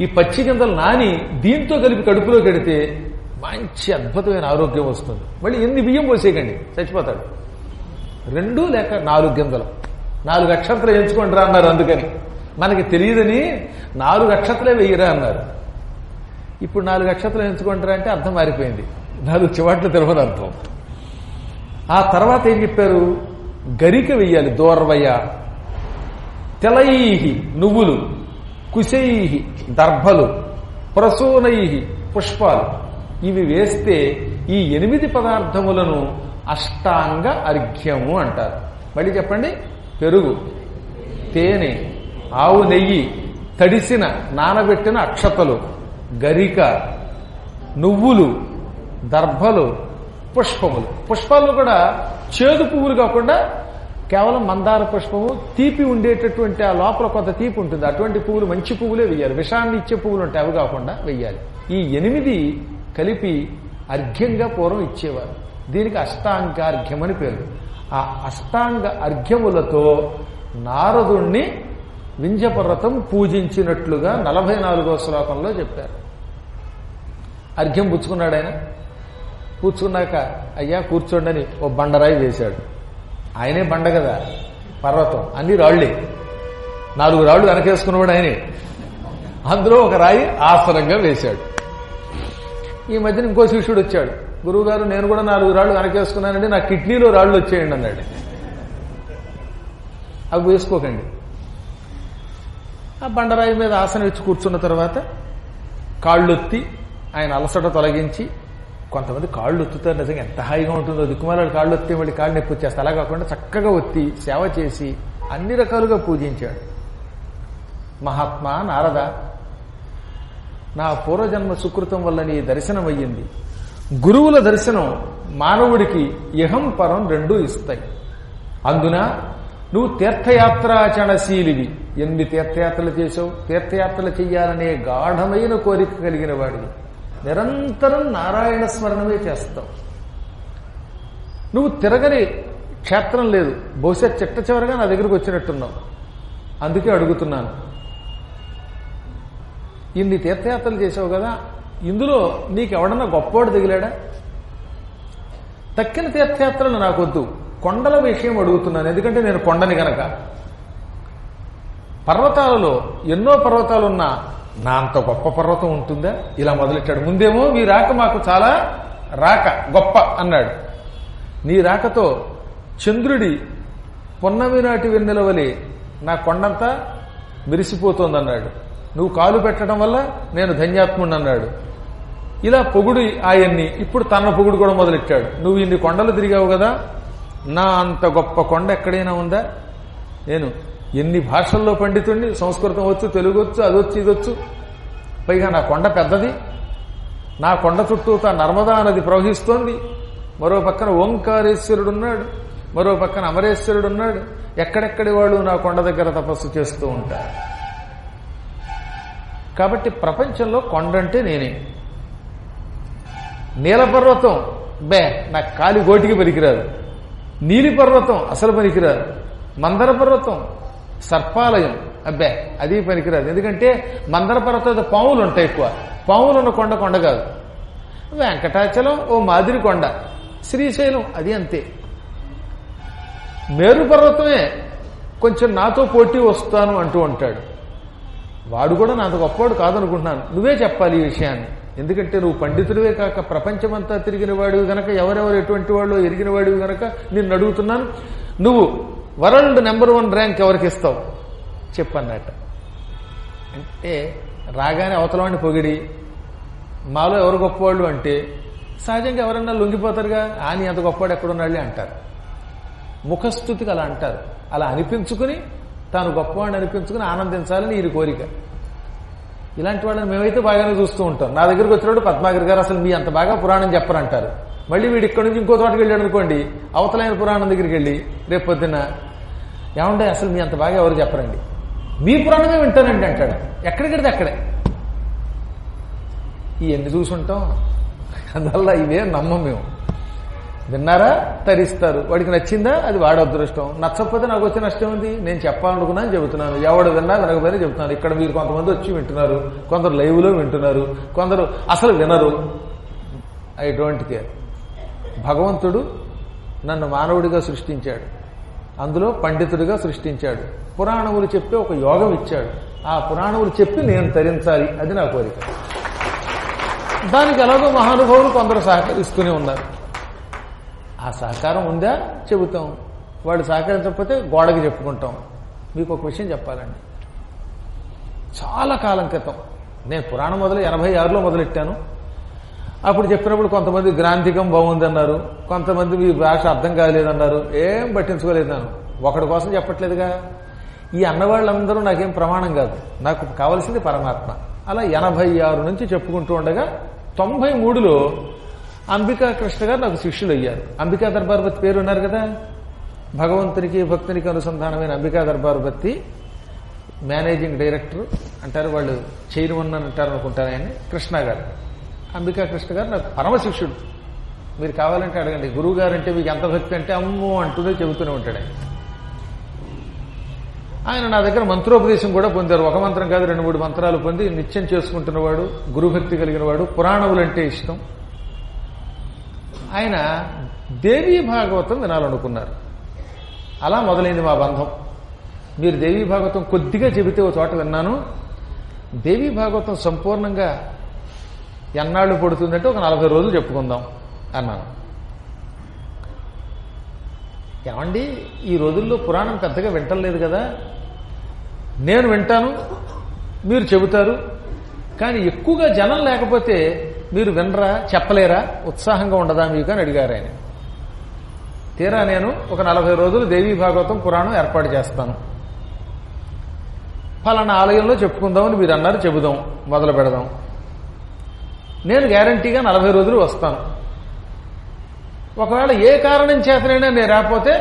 ఈ పచ్చి గింజలు నాని దీంతో కలిపి కడుపులో కడితే మంచి అద్భుతమైన ఆరోగ్యం వస్తుంది. మళ్ళీ ఎన్ని బియ్యం పోసేయకండి, చచ్చిపోతాడు. 2 లేక 4 గింజలు. 4 అక్షంతలు ఎంచుకుంటారా అన్నారు. అందుకని మనకి తెలియదని 4 అక్షంతలే వెయ్యరా అన్నారు. ఇప్పుడు 4 అక్షంతలు ఎంచుకుంటారా అంటే అర్థం మారిపోయింది. 4 చివాట్లు తెలియని అర్థం. ఆ తర్వాత ఏం చెప్పారు? గరిక వెయ్యాలి. దోర్వయ, తెలైహి నువ్వులు, కుశైహి దర్భలు, ప్రసూనైహి పుష్పాలు. ఇవి వేస్తే ఈ 8 పదార్థములను అష్టాంగ అర్ఘ్యము అంటారు. మళ్ళీ చెప్పండి. పెరుగు, తేనె, ఆవు నెయ్యి, తడిసిన నానబెట్టిన అక్షతలు, గరిక, నువ్వులు, దర్భలు, పుష్పములు. పుష్పాలు కూడా చేదు పువ్వులు కాకుండా కేవలం మందార పుష్పము, తీపి ఉండేటటువంటి ఆ లోపల కొంత తీపి ఉంటుంది, అటువంటి పువ్వులు, మంచి పువ్వులే వెయ్యాలి. విషాన్ని ఇచ్చే పువ్వులు ఉంటాయి, అవి కాకుండా వెయ్యాలి. ఈ 8 కలిపి అర్ఘ్యంగా పూర్వం ఇచ్చేవారు. దీనికి అష్టాంగార్ఘ్యం అని పేరు. ఆ అష్టాంగ అర్ఘ్యములతో నారదుణ్ణి వింధ్యపర్వతం పూజించినట్లుగా 44వ శ్లోకంలో చెప్పారు. అర్ఘ్యం పుచ్చుకున్నాడు ఆయన. కూర్చున్నాక అయ్యా కూర్చోండి అని ఓ బండరాయి వేశాడు. ఆయనే బండ కదా, పర్వతం అన్ని రాళ్లే. 4 రాళ్లు వెనకేసుకున్నవాడు ఆయనే. అందులో ఒక రాయి ఆసనంగా వేశాడు. ఈ మధ్యన ఇంకో శిష్యుడు వచ్చాడు. గురువుగారు, నేను కూడా 4 రాళ్లు వెనకేసుకున్నానండి, నా కిడ్నీలో రాళ్లు వచ్చేయండి అన్నాడు. అవి వేసుకోకండి. ఆ బండరాయి మీద ఆసనం ఇచ్చి కూర్చున్న తర్వాత కాళ్ళొత్తి ఆయన అలసట తొలగించి, కొంతమంది కాళ్ళు ఒత్తుతారు, నిజంగా ఎంత హాయిగా ఉంటుందో. దిక్కుమాలాడు కాళ్ళు ఒత్తి మళ్ళీ కాళ్ళు నొప్పి వచ్చేస్తే, అలా కాకుండా చక్కగా ఒత్తి సేవ చేసి అన్ని రకాలుగా పూజించాడు. మహాత్మా నారద, నా పూర్వజన్మ సుకృతం వల్ల నీ దర్శనం అయ్యింది. గురువుల దర్శనం మానవుడికి ఇహం పరం 2 ఇస్తాయి. అందున నువ్వు తీర్థయాత్రాచరణశీలివి. ఎన్ని తీర్థయాత్రలు చేసావు? తీర్థయాత్రలు చెయ్యాలనే గాఢమైన కోరిక కలిగిన వాడివి. నిరంతరం నారాయణ స్మరణమే చేస్తావు. నువ్వు తిరగని క్షేత్రం లేదు. బహుశా చిట్ట చివరగా నా దగ్గరకు వచ్చినట్టున్నావు. అందుకే అడుగుతున్నాను, ఇన్ని తీర్థయాత్రలు చేసావు కదా, ఇందులో నీకెవడన్నా గొప్పవాడు తగిలాడా? తక్కిన తీర్థయాత్రలు నాకొద్దు, కొండల విషయం అడుగుతున్నాను. ఎందుకంటే నేను కొండని గనక. పర్వతాలలో ఎన్నో పర్వతాలున్నా నా అంత గొప్ప పర్వతం ఉంటుందా? ఇలా మొదలెట్టాడు. ముందేమో మీ రాక మాకు చాలా రాక గొప్ప అన్నాడు. నీ రాకతో చంద్రుడి పొన్నమి నాటి వెన్నెలవలి నా కొండంతా మెరిసిపోతోందన్నాడు. నువ్వు కాలు పెట్టడం వల్ల నేను ధన్యాత్ముడిని అన్నాడు. ఇలా పొగుడు ఆయన్ని. ఇప్పుడు తన పొగుడు కూడా మొదలెట్టాడు. నువ్వు ఇన్ని కొండలు తిరిగావు కదా, నా అంత గొప్ప కొండ ఎక్కడైనా ఉందా? నేను ఎన్ని భాషల్లో పండితుడిని, సంస్కృతం వచ్చు, తెలుగు వచ్చు, అదొచ్చు ఇదొచ్చు, పైగా నా కొండ పెద్దది. నా కొండ చుట్టూతా నర్మదా నది ప్రవహిస్తోంది. మరో పక్కన ఓంకారేశ్వరుడున్నాడు, మరో పక్కన అమరేశ్వరుడున్నాడు. ఎక్కడెక్కడి వాళ్ళు నా కొండ దగ్గర తపస్సు చేస్తూ ఉంటారు. కాబట్టి ప్రపంచంలో కొండంటే నేనే. నీలపర్వతం నా కాలి గోటికి పనికిరాదు. నీలి పర్వతం అసలు పనికిరాదు. మందర పర్వతం సర్పాలయం అది పనికిరాదు. ఎందుకంటే మందర పర్వతం పాములు ఉంటాయి ఎక్కువ. పాములు ఉన్న కొండ కొండ కాదు. వెంకటాచలం ఓ మాదిరి కొండ. శ్రీశైలం అది అంతే. మేరు పర్వతమే కొంచెం నాతో పోటీ వస్తాను అంటూ ఉంటాడు. వాడు కూడా నాతో గొప్పవాడు కాదనుకుంటున్నాను. నువ్వే చెప్పాలి ఈ విషయాన్ని. ఎందుకంటే నువ్వు పండితుడివే కాక ప్రపంచమంతా తిరిగిన వాడివి గనక, ఎవరెవరు ఎటువంటి వాళ్ళు ఎరిగిన వాడివి గనక నిన్ను అడుగుతున్నాను. నువ్వు వరల్డ్ నెంబర్ 1 ర్యాంక్ ఎవరికి ఇస్తావు చెప్పన్నట్ట. అంటే రాగానే అవతలవాడిని పొగిడి మాలో ఎవరు గొప్పవాళ్ళు అంటే సహజంగా ఎవరన్నా లొంగిపోతారుగా. నీ అంత గొప్పవాడు ఎక్కడున్నాళ్ళే అంటారు. ముఖస్థుతికి అలా అంటారు. అలా అనిపించుకుని తాను గొప్పవాడిని అనిపించుకుని ఆనందించాలని ఈ కోరిక. ఇలాంటి వాళ్ళని మేమైతే బాగానే చూస్తూ ఉంటాం. నా దగ్గరికి వచ్చినప్పుడు పద్మాగర్ గారు అసలు మీ అంత బాగా పురాణం చెప్పరంటారు. మళ్ళీ వీడు ఇక్కడి నుంచి ఇంకో తోటకి వెళ్ళాడు అనుకోండి, అవతలైన పురాణం దగ్గరికి వెళ్ళి రేపు పొద్దున్న ఏమంటే అసలు మీ అంత బాగా ఎవరు చెప్పరండి, మీ పురాణమే వింటానండి అంటాడు. ఎక్కడికెడితే అక్కడే. ఇవన్నీ చూసుంటాం. అందువల్ల ఇవే నమ్మం మేము. విన్నారా తరిస్తారు. వాడికి నచ్చిందా అది వాడి అదృష్టం. నచ్చకపోతే నాకు వచ్చే నష్టం ఉంది. నేను చెప్పాలనుకున్నాను చెబుతున్నాను. ఎవడు విన్నా వినకపోయినా చెబుతున్నాను. ఇక్కడ మీరు కొంతమంది వచ్చి వింటున్నారు, కొందరు లైవ్లో వింటున్నారు, కొందరు అసలు వినరు. I don't care. భగవంతుడు నన్ను మానవుడిగా సృష్టించాడు, అందులో పండితుడిగా సృష్టించాడు. పురాణములు చెప్పి ఒక యోగం ఇచ్చాడు. ఆ పురాణములు చెప్పి నేను తరించాలి, అది నా కోరిక. దానికి ఎలాగో మహానుభావులు కొందరు సహకరిస్తూనే ఉన్నారు. ఆ సహకారం ఉందా చెబుతాం, వాడు సహకరించకపోతే గోడకి చెప్పుకుంటాం. మీకు ఒక విషయం చెప్పాలండి. చాలా కాలం క్రితం నేను పురాణం 86లో మొదలెట్టాను. అప్పుడు చెప్పినప్పుడు కొంతమంది గ్రాంథికం బాగుందన్నారు, కొంతమంది మీ భాష అర్థం కాలేదన్నారు. ఏం పట్టించుకోలేదన్నాను. ఒకడి కోసం చెప్పట్లేదుగా. ఈ అన్నవాళ్ళందరూ నాకేం ప్రమాణం కాదు. నాకు కావలసింది పరమాత్మ. అలా 86 నుంచి చెప్పుకుంటూ ఉండగా 93లో అంబికా కృష్ణ గారు నాకు శిష్యులు అయ్యారు. అంబికా దర్బార్బత్తి పేరు ఉన్నారు కదా. భగవంతునికి భక్తునికి అనుసంధానమైన అంబికా దర్బార్బత్తి మేనేజింగ్ డైరెక్టర్ అంటారు, వాళ్ళు చైర్మన్ అంటారు అనుకుంటారు ఆయన. కృష్ణ గారు, అంబికా కృష్ణ గారు నాకు పరమ శిష్యుడు. మీరు కావాలంటే అడగండి. గురువు గారు అంటే మీకు ఎంత భక్తి అంటే అమ్మో అంటూనే చెబుతూనే ఉంటాడు ఆయన. ఆయన నా దగ్గర మంత్రోపదేశం కూడా పొందారు. ఒక మంత్రం కాదు, 2-3 మంత్రాలు పొంది నిత్యం చేసుకుంటున్నవాడు, గురుభక్తి కలిగిన వాడు, పురాణములంటే ఇష్టం. ఆయన దేవీ భాగవతం వినాలనుకున్నారు. అలా మొదలైంది మా బంధం. మీరు దేవీ భాగవతం కొద్దిగా చెబితే ఓ చోట విన్నాను. దేవీ భాగవతం సంపూర్ణంగా ఎన్నాళ్ళు పడుతుందంటే ఒక 40 రోజులు చెప్పుకుందాం అన్నాను. ఏమండి ఈ రోజుల్లో పురాణం పెద్దగా వింటలేదు కదా. నేను వింటాను, మీరు చెబుతారు, కానీ ఎక్కువగా జనం లేకపోతే మీరు వినరా, చెప్పలేరా, ఉత్సాహంగా ఉండదా మీకు అని అడిగారు ఆయన. తీరా నేను ఒక 40 రోజులు దేవీ భాగవతం పురాణం ఏర్పాటు చేస్తాను, ఫలానా ఆలయంలో చెప్పుకుందామని మీరు అన్నారు, చెబుదాం, మొదలు పెడదాం. నేను గ్యారంటీగా 40 రోజులు వస్తాను. ఒకవేళ ఏ కారణం చేతనైనా నేను రాకపోతే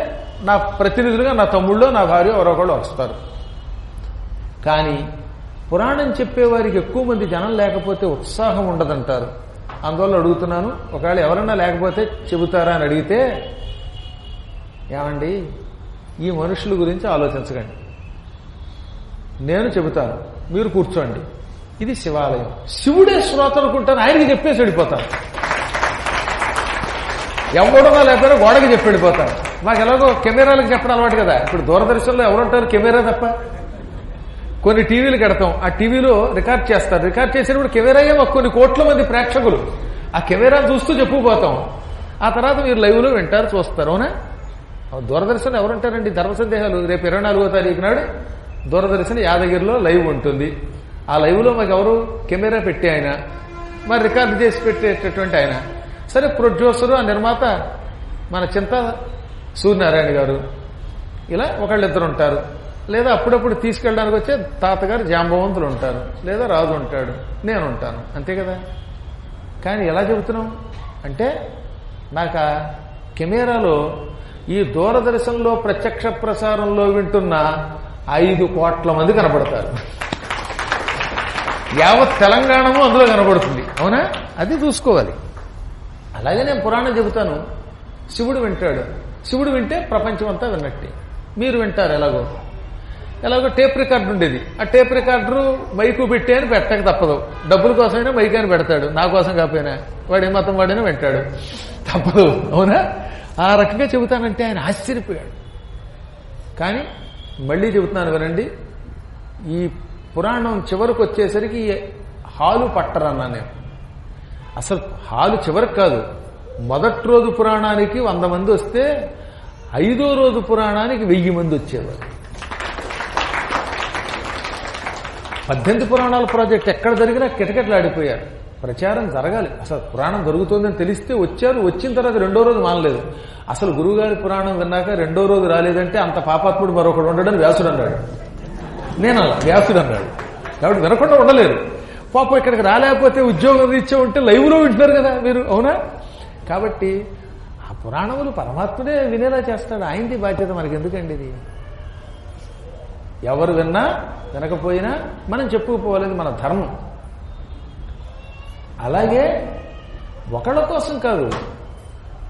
నా ప్రతినిధులుగా నా తమ్ముళ్ళు, నా భార్య ఎవరొకళ్ళు వస్తారు. కానీ పురాణం చెప్పేవారికి ఎక్కువ మంది జనం లేకపోతే ఉత్సాహం ఉండదంటారు. అందువల్ల అడుగుతున్నాను, ఒకవేళ ఎవరన్నా లేకపోతే చెబుతారా అని అడిగితే, ఏమండి ఈ మనుషుల గురించి ఆలోచించకండి, నేను చెబుతాను, మీరు కూర్చోండి, ఇది శివాలయం, శివుడే శ్రోత అనుకుంటాను, ఆయనకి చెప్పేసి వెళ్ళిపోతాను. ఎవడన్నా లేకపోయినా గోడకి చెప్పి వెళ్ళిపోతాను. మాకు ఎలాగో కెమెరాలకు చెప్పడం అలవాటు కదా. ఇప్పుడు దూరదర్శన్లో ఎవరుంటారు, కెమెరా తప్ప. కొన్ని టీవీలు కడతాం, ఆ టీవీలో రికార్డ్ చేస్తారు. రికార్డ్ చేసినప్పుడు కెమెరాయే మాకు కొన్ని కోట్ల మంది ప్రేక్షకులు. ఆ కెమెరా చూస్తూ చెప్పుకుపోతాం. ఆ తర్వాత మీరు లైవ్లో వింటారు, చూస్తారు. అవునా? దూరదర్శన్ ఎవరుంటారండి? ధర్మసందేహాలు రేపు 24వ తారీఖు నాడు దూరదర్శన్ యాదగిరిలో లైవ్ ఉంటుంది. ఆ లైవ్లో మాకు ఎవరు కెమెరా పెట్టి ఆయన, మరి రికార్డు చేసి పెట్టేటటువంటి ఆయన. సరే, ప్రొడ్యూసరు ఆ నిర్మాత మన చింత సూర్యనారాయణ గారు, ఇలా ఒకళ్ళిద్దరు ఉంటారు. లేదా అప్పుడప్పుడు తీసుకెళ్ళడానికి వచ్చే తాతగారు జాంబవంతులు ఉంటారు, లేదా రాజు ఉంటాడు, నేను ఉంటాను. అంతే కదా. కానీ ఎలా చెబుతున్నాం అంటే, నాకు ఆ కెమెరాలో ఈ దూరదర్శన్లో ప్రత్యక్ష ప్రసారంలో వింటున్న 5 కోట్ల మంది కనబడతారు. యావత్ తెలంగాణము అందులో కనబడుతుంది. అవునా? అది చూసుకోవాలి. అలాగే నేను పురాణం చెబుతాను, శివుడు వింటాడు. శివుడు వింటే ప్రపంచం అంతా విన్నట్టే. మీరు వింటారు ఎలాగో టేప్ రికార్డు ఉండేది. ఆ టేప్ రికార్డరు మైకు పెట్టి అని పెట్టక తప్పదు. డబ్బుల కోసమైనా మైక్ అని పెడతాడు, నా కోసం కాకపోయినా. వాడు ఏ మతం వాడైనా వింటాడు, తప్పదు. అవునా? ఆ రకంగా చెబుతానంటే ఆయన ఆశ్చర్యపోయాడు. కానీ మళ్ళీ చెబుతున్నాను వినండి, ఈ పురాణం చివరికి వచ్చేసరికి హాలు పట్టరన్నా నేను. అసలు హాలు చివరికి కాదు, మొదటి రోజు పురాణానికి 100 మంది వస్తే 5వ రోజు పురాణానికి 1000 మంది వచ్చేవారు. 18 పురాణాల ప్రాజెక్ట్ ఎక్కడ జరిగినా కిటకిటలాడిపోయారు. ప్రచారం జరగాలి. అసలు పురాణం జరుగుతుందని తెలిస్తే వచ్చారు. వచ్చిన తర్వాత 2వ రోజు మానలేదు. అసలు గురువుగారి పురాణం విన్నాక 2వ రోజు రాలేదంటే అంత పాపాత్ముడు మరొకడు ఉండడని వ్యాసుడు అన్నాడు. నేనలా వ్యాసుడు అన్నాడు. కాబట్టి వినకుండా ఉండలేరు. పాపం ఇక్కడికి రాలేకపోతే ఉద్యోగం రీత్యా ఉంటే లైవ్లో వింటున్నారు కదా మీరు. అవునా? కాబట్టి ఆ పురాణములు పరమాత్ముడే వినేలా చేస్తాడు. ఆయనది బాధ్యత, మనకి ఎందుకండి ఇది? ఎవరు విన్నా వినకపోయినా మనం చెప్పుకుపోలేదు, మన ధర్మం. అలాగే ఒకళ్ళ కోసం కాదు,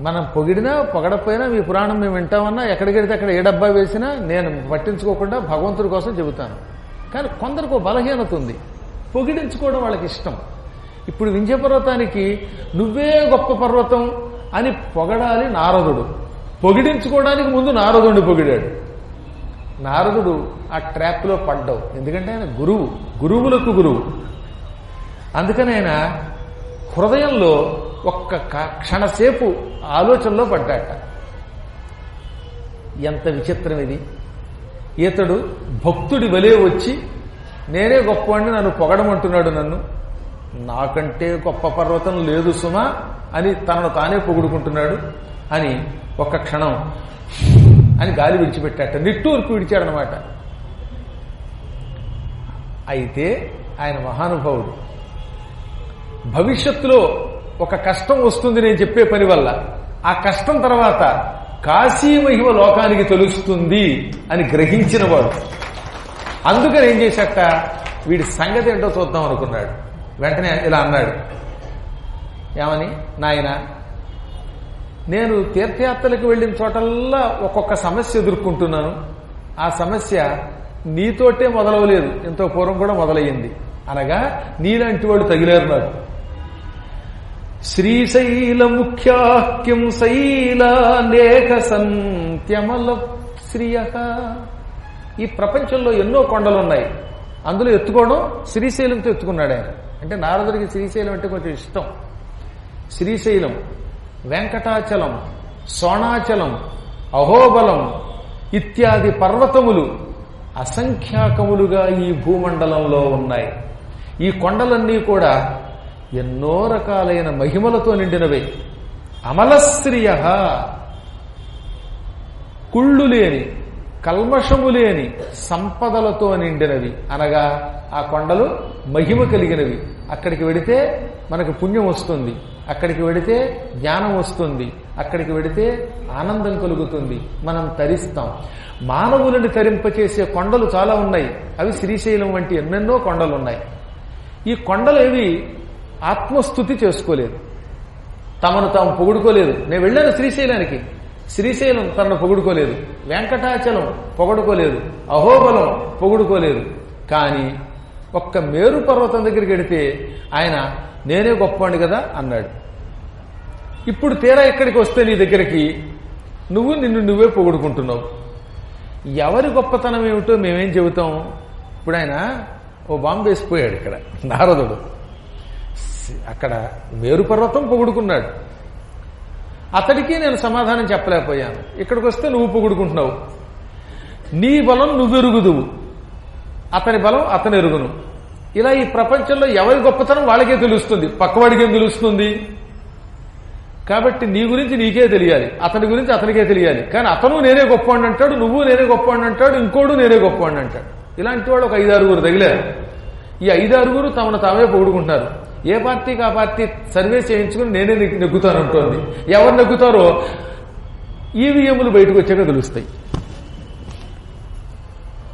మనం పొగిడినా పొగడపోయినా మీ పురాణం మేము వింటామన్నా, ఎక్కడికెడితే అక్కడ ఏ డబ్బా వేసినా నేను పట్టించుకోకుండా భగవంతుడి కోసం చెబుతాను. కానీ కొందరికి ఒక బలహీనత ఉంది, పొగిడించుకోవడం వాళ్ళకి ఇష్టం. ఇప్పుడు వింధ్య పర్వతానికి నువ్వే గొప్ప పర్వతం అని పొగడాలి నారదుడు. పొగిడించుకోవడానికి ముందు నారదుడిని పొగిడాడు. నారదుడు ఆ ట్రాప్లో పడ్డావు. ఎందుకంటే ఆయన గురువు, గురువులకు గురువు. అందుకని ఆయన హృదయంలో ఒక్క క్షణసేపు ఆలోచనలో పడ్డాట. ఎంత విచిత్రం ఇది! ఈతడు భక్తుడి వలే వచ్చి నేనే గొప్పవాడిని, నన్ను పొగడమంటున్నాడు. నన్ను నాకంటే గొప్ప పర్వతం లేదు సుమా అని తనను తానే పొగుడుకుంటున్నాడు అని ఒక్క క్షణం అని గాలి విడిచిపెట్టాట. నిట్టూర్పు విడిచాడనమాట. అయితే ఆయన మహానుభావుడు. భవిష్యత్తులో ఒక కష్టం వస్తుంది నేను చెప్పే పని వల్ల. ఆ కష్టం తర్వాత కాశీ మహిమ లోకానికి తెలుస్తుంది అని గ్రహించిన వాడు. అందుకని ఏం చేశాట, వీడి సంగతి ఏంటో చూద్దాం అనుకున్నాడు. వెంటనే ఇలా అన్నాడు, ఏమని? నాయన, నేను తీర్థయాత్రలకు వెళ్ళిన చోటల్లా ఒక్కొక్క సమస్య ఎదుర్కొంటున్నాను. ఆ సమస్య నీతోటే మొదలవలేదు, ఎంతో పూర్వం కూడా మొదలయ్యింది. అనగా నీలాంటి వాళ్ళు తగిలేరు నాకు. శ్రీశైల ముఖ్యాఖ్యం శైలాలేఖ సంత్యమల శ్రియ. ఈ ప్రపంచంలో ఎన్నో కొండలున్నాయి, అందులో ఎత్తుకోవడం శ్రీశైలంతో ఎత్తుకున్నాడు ఆయన. అంటే నారదుడికి శ్రీశైలం అంటే కొంచెం ఇష్టం. శ్రీశైలం, వెంకటాచలం, సోణాచలం, అహోబలం ఇత్యాది పర్వతములు అసంఖ్యాకములుగా ఈ భూమండలంలో ఉన్నాయి. ఈ కొండలన్నీ కూడా ఎన్నో రకాలైన మహిమలతో నిండినవే. అమలశ్రియ, కుళ్ళు లేని, కల్మషము లేని సంపదలతో నిండినవి. అనగా ఆ కొండలు మహిమ కలిగినవి. అక్కడికి వెడితే మనకు పుణ్యం వస్తుంది, అక్కడికి వెడితే జ్ఞానం వస్తుంది, అక్కడికి వెడితే ఆనందం కలుగుతుంది, మనం తరిస్తాం. మానవులను తరింపచేసే కొండలు చాలా ఉన్నాయి. అవి శ్రీశైలం వంటి ఎన్నెన్నో కొండలు ఉన్నాయి. ఈ కొండలు ఏవి ఆత్మస్థుతి చేసుకోలేదు, తమను తాము పొగుడుకోలేదు. నేను వెళ్ళాను శ్రీశైలానికి, శ్రీశైలం తనను పొగుడుకోలేదు. వెంకటాచలం పొగడుకోలేదు, అహోబలం పొగుడుకోలేదు. కానీ ఒక్క మేరు పర్వతం దగ్గరికి వెడితే ఆయన నేనే గొప్పవాడిని కదా అన్నాడు. ఇప్పుడు తీరా ఇక్కడికి వస్తే నీ దగ్గరికి నువ్వు నిన్ను నువ్వే పొగుడుకుంటున్నావు. ఎవరి గొప్పతనం ఏమిటో మేమేం చెబుతాం? ఇప్పుడు ఆయన ఓ బాంబు వేసిపోయాడు ఇక్కడ నారదుడు. అక్కడ మేరు పర్వతం పొగుడుకున్నాడు. అతడికి నేను సమాధానం చెప్పలేకపోయాను. ఇక్కడికి వస్తే నువ్వు పొగుడుకుంటున్నావు. నీ బలం నువ్వెరుగుదువు, అతని బలం అతను ఎరుగును. ఇలా ఈ ప్రపంచంలో ఎవరి గొప్పతనం వాళ్ళకే తెలుస్తుంది, పక్కవాడికి ఏం తెలుస్తుంది? కాబట్టి నీ గురించి నీకే తెలియాలి, అతని గురించి అతనికే తెలియాలి. కానీ అతను నేనే గొప్పవాడిని అంటాడు, నువ్వు నేనే గొప్పవాడిని అంటాడు, ఇంకోడు నేనే గొప్పవాడిని అంటాడు. ఇలాంటి వాడు ఒక 5-6 తగిలారు. ఈ 5-6 తమను తామే పొగుడుకుంటున్నారు. ఏ పార్టీకి ఆ పార్టీ సర్వే చేయించుకుని నేనే నెగ్గుతాను అంటోంది. ఎవరు నెగ్గుతారో ఈవీఎంలు బయటకు వచ్చాక తెలుస్తాయి.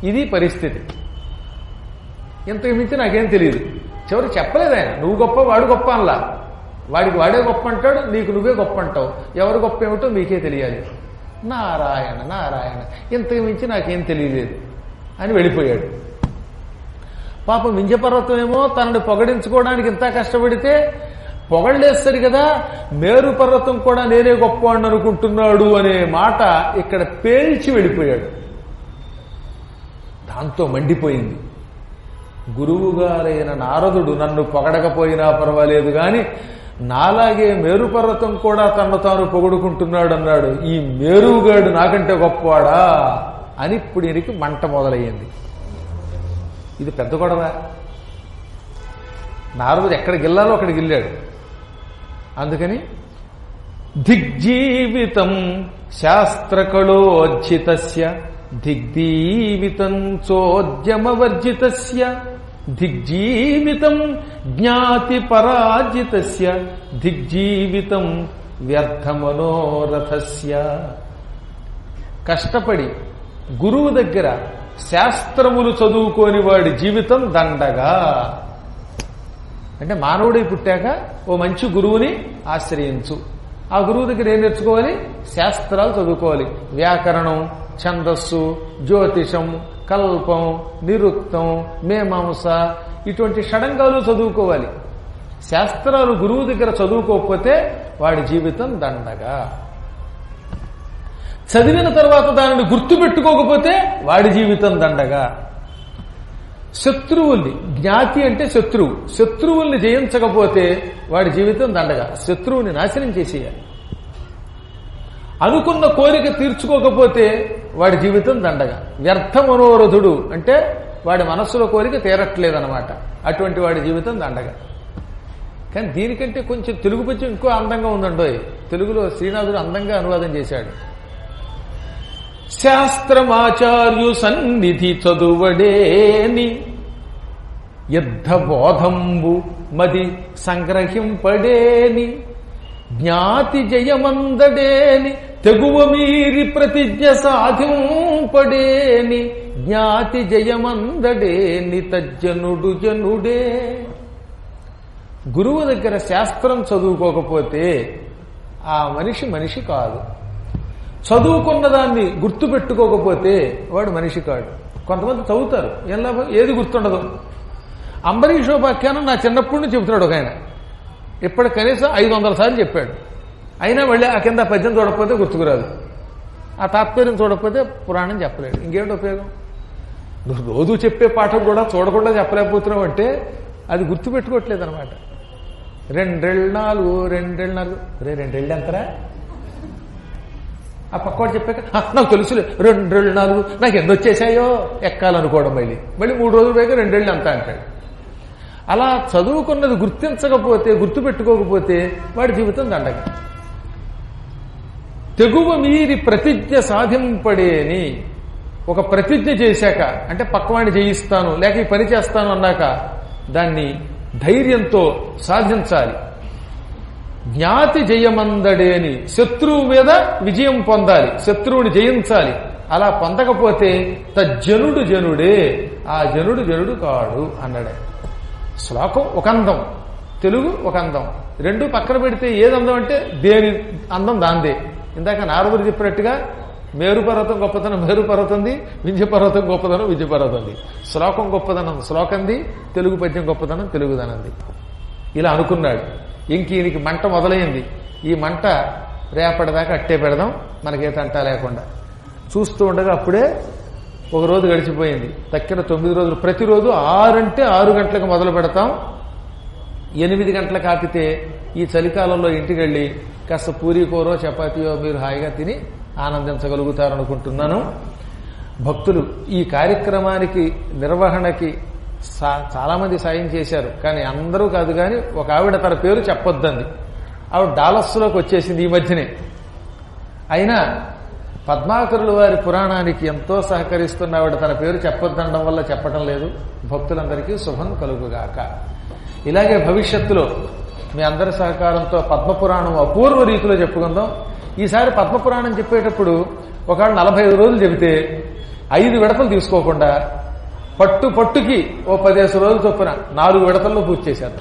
ఇది పరిస్థితి. ఇంతకు మించి నాకేం తెలియదు. చివరి చెప్పలేదు ఆయన, నువ్వు గొప్ప వాడు గొప్ప అనలా. వాడికి వాడే గొప్ప అంటాడు, నీకు నువ్వే గొప్ప అంటావు. ఎవరు గొప్ప ఏమిటో మీకే తెలియాలి. నారాయణ నారాయణ, ఇంతకు మించి నాకేం తెలియలేదు అని వెళ్ళిపోయాడు. పాపం వింధ్యపర్వతం ఏమో తనని పొగడించుకోవడానికి ఇంత కష్టపడితే పొగళ్ళేస్తారు కదా, మేరు పర్వతం కూడా నేనే గొప్పవాడిని అనుకుంటున్నాడు అనే మాట ఇక్కడ పేల్చి వెళ్ళిపోయాడు. దాంతో మండిపోయింది. గురువుగారైన నారదుడు నన్ను పొగడకపోయినా పర్వాలేదు గాని నాలాగే మేరు పర్వతం కూడా తన్ను తాను పొగుడుకుంటున్నాడు అన్నాడు. ఈ మేరుగాడు నాకంటే గొప్పవాడా అని ఇప్పుడు ఈయనకి మంట మొదలయ్యింది. ఇది పెద్ద గొడవ. నారదుడు ఎక్కడికి వెళ్ళాలో అక్కడికి వెళ్ళాడు. అందుకని దిగ్జీవితం శాస్త్రకళోజ్జితస్య దిగ్జీవితం చోద్యమవర్జితస్య దిగ్జీవితం జ్ఞాతి పరాజితస్య దిగ్జీవితం వ్యర్థమనోరథస్య. కష్టపడి గురువు దగ్గర శాస్త్రములు చదువుకోని వాడి జీవితం దండగా. అంటే మానవుడై పుట్టాక ఓ మంచి గురువుని ఆశ్రయించు. ఆ గురువు దగ్గర ఏం నేర్చుకోవాలి? శాస్త్రాలు చదువుకోవాలి. వ్యాకరణం, ఛందస్సు, జ్యోతిషం, కల్పం, నిరుక్తం, మీమాంస ఇటువంటి షడంగాలు చదువుకోవాలి. శాస్త్రాలు గురువు దగ్గర చదువుకోకపోతే వాడి జీవితం దండగా. చదివిన తర్వాత దానిని గుర్తుపెట్టుకోకపోతే వాడి జీవితం దండగా. శత్రువుల్ని, జ్ఞాతి అంటే శత్రువు, శత్రువుల్ని జయించకపోతే వాడి జీవితం దండగా. శత్రువుని నాశనం చేసేయాలి. అనుకున్న కోరిక తీర్చుకోకపోతే వాడి జీవితం దండగా. వ్యర్థ మనోరథుడు అంటే వాడి మనస్సులో కోరిక తీరట్లేదనమాట. అటువంటి వాడి జీవితం దండగా. కానీ దీనికంటే కొంచెం తెలుగు పద్యం ఇంకో అందంగా ఉందండోయ్. తెలుగులో శ్రీనాథుడు అందంగా అనువాదం చేశాడు. శాస్త్రమాచార్యు సన్నిధి చదువడేని యుద్ధ బోధంబు మది సంగ్రహింపడేని జ్ఞాతి జయమందడేని తెగువ మీరి ప్రతిజ్ఞ సాధింపడేని జ్ఞాతి జయమందడేని తజ్జనుడు జనుడే. గురువు దగ్గర శాస్త్రం చదువుకోకపోతే ఆ మనిషి కాదు. చదువుకున్న దాన్ని గుర్తు పెట్టుకోకపోతే వాడు మనిషి కాడు. కొంతమంది చదువుతారు, ఏం లాభం, ఏది గుర్తుండదు. అంబరీషోపాఖ్యానం నా చిన్నప్పటి నుంచి చెబుతున్నాడు ఒక ఆయన. ఇప్పటి కనీసం 500 సార్లు చెప్పాడు. అయినా మళ్ళీ ఆ కింద పద్యం చూడకపోతే గుర్తుకురాదు, ఆ తాత్పర్యం చూడకపోతే పురాణం చెప్పలేడు. ఇంకేమిటి ఉపయోగం? నువ్వు రోజు చెప్పే పాఠం కూడా చూడకుండా చెప్పలేకపోతున్నావు అంటే అది గుర్తు పెట్టుకోవట్లేదు అనమాట. 2 2 ఎంతరా? ఆ పక్కవాడు చెప్పాక నాకు తెలుసులే 2 4 నాకు ఎన్ని వచ్చేసాయో ఎక్కాలనుకోవడం. మళ్ళీ 3 రోజులు పోయాక 2 అంతా అంటాడు. అలా చదువుకున్నది గుర్తించకపోతే, గుర్తుపెట్టుకోకపోతే వాడి జీవితం దండగా. తెగువ మీరి ప్రతిజ్ఞ సాధింపడేని. ఒక ప్రతిజ్ఞ చేశాక అంటే పక్కవాడిని జయిస్తాను లేక ఈ పని చేస్తాను అన్నాక దాన్ని ధైర్యంతో సాధించాలి. జ్ఞాతి జయమందడేని, శత్రువు మీద విజయం పొందాలి, శత్రువుని జయించాలి. అలా పొందకపోతే తజ్జనుడు జనుడే, ఆ జనుడు కాడు అన్నాడే. శ్లోకం ఒక అందం, తెలుగు ఒక అందం. రెండు పక్కన పెడితే ఏది అందం అంటే దేని అందం దాందే. ఇందాక నారదుడు చెప్పినట్టుగా మేరు పర్వతం గొప్పతనం మేరు పర్వతంది, వింధ్య పర్వతం గొప్పదనం వింధ్య పర్వతంది. శ్లోకం గొప్పదనం శ్లోకంది, తెలుగు పద్యం గొప్పదనం తెలుగుదనంది. ఇలా అనుకున్నాడు. ఇంక ఈయనకి మంట మొదలైంది. ఈ మంట రేపటిదాకా అట్టే పెడదాం, మనకే తంట లేకుండా. చూస్తూ ఉండగా అప్పుడే ఒక రోజు గడిచిపోయింది. తక్కిన 9 రోజులు. ప్రతిరోజు 6 అంటే 6 గంటలకు మొదలు పెడతాం, 8 గంటలకు ఆపితే ఈ చలికాలంలో ఇంటికి వెళ్ళి కాస్త పూరీ కూరో చపాతీయో మీరు హాయిగా తిని ఆనందించగలుగుతారనుకుంటున్నాను. భక్తులు ఈ కార్యక్రమానికి నిర్వహణకి చాలా మంది సాయం చేశారు. కానీ అందరూ కాదు. కానీ ఒక ఆవిడ తన పేరు చెప్పొద్దంది. ఆవిడ డాలస్లోకి వచ్చేసింది ఈ మధ్యనే. అయినా పద్మాకరుల వారి పురాణానికి ఎంతో సహకరిస్తున్న ఆవిడ తన పేరు చెప్పొద్దనడం వల్ల చెప్పడం లేదు. భక్తులందరికీ శుభం కలుగుగాక. ఇలాగే భవిష్యత్తులో మీ అందరి సహకారంతో పద్మపురాణం అపూర్వ రీతిలో చెప్పుకుందాం. ఈసారి పద్మపురాణం చెప్పేటప్పుడు ఒకవేళ 45 రోజులు చెబితే 5 విడతలు తీసుకోకుండా పట్టుకి ఓ 15 రోజులు చొప్పున 4 విడతల్లో పూర్తి చేశారు.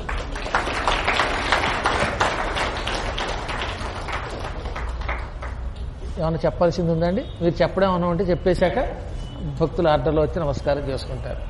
ఏమన్నా చెప్పాల్సింది ఉందండి? మీరు చెప్పడం ఏమన్నా ఉంటే చెప్పేశాక భక్తులు ఆర్డర్లో వచ్చి నమస్కారం చేసుకుంటారు.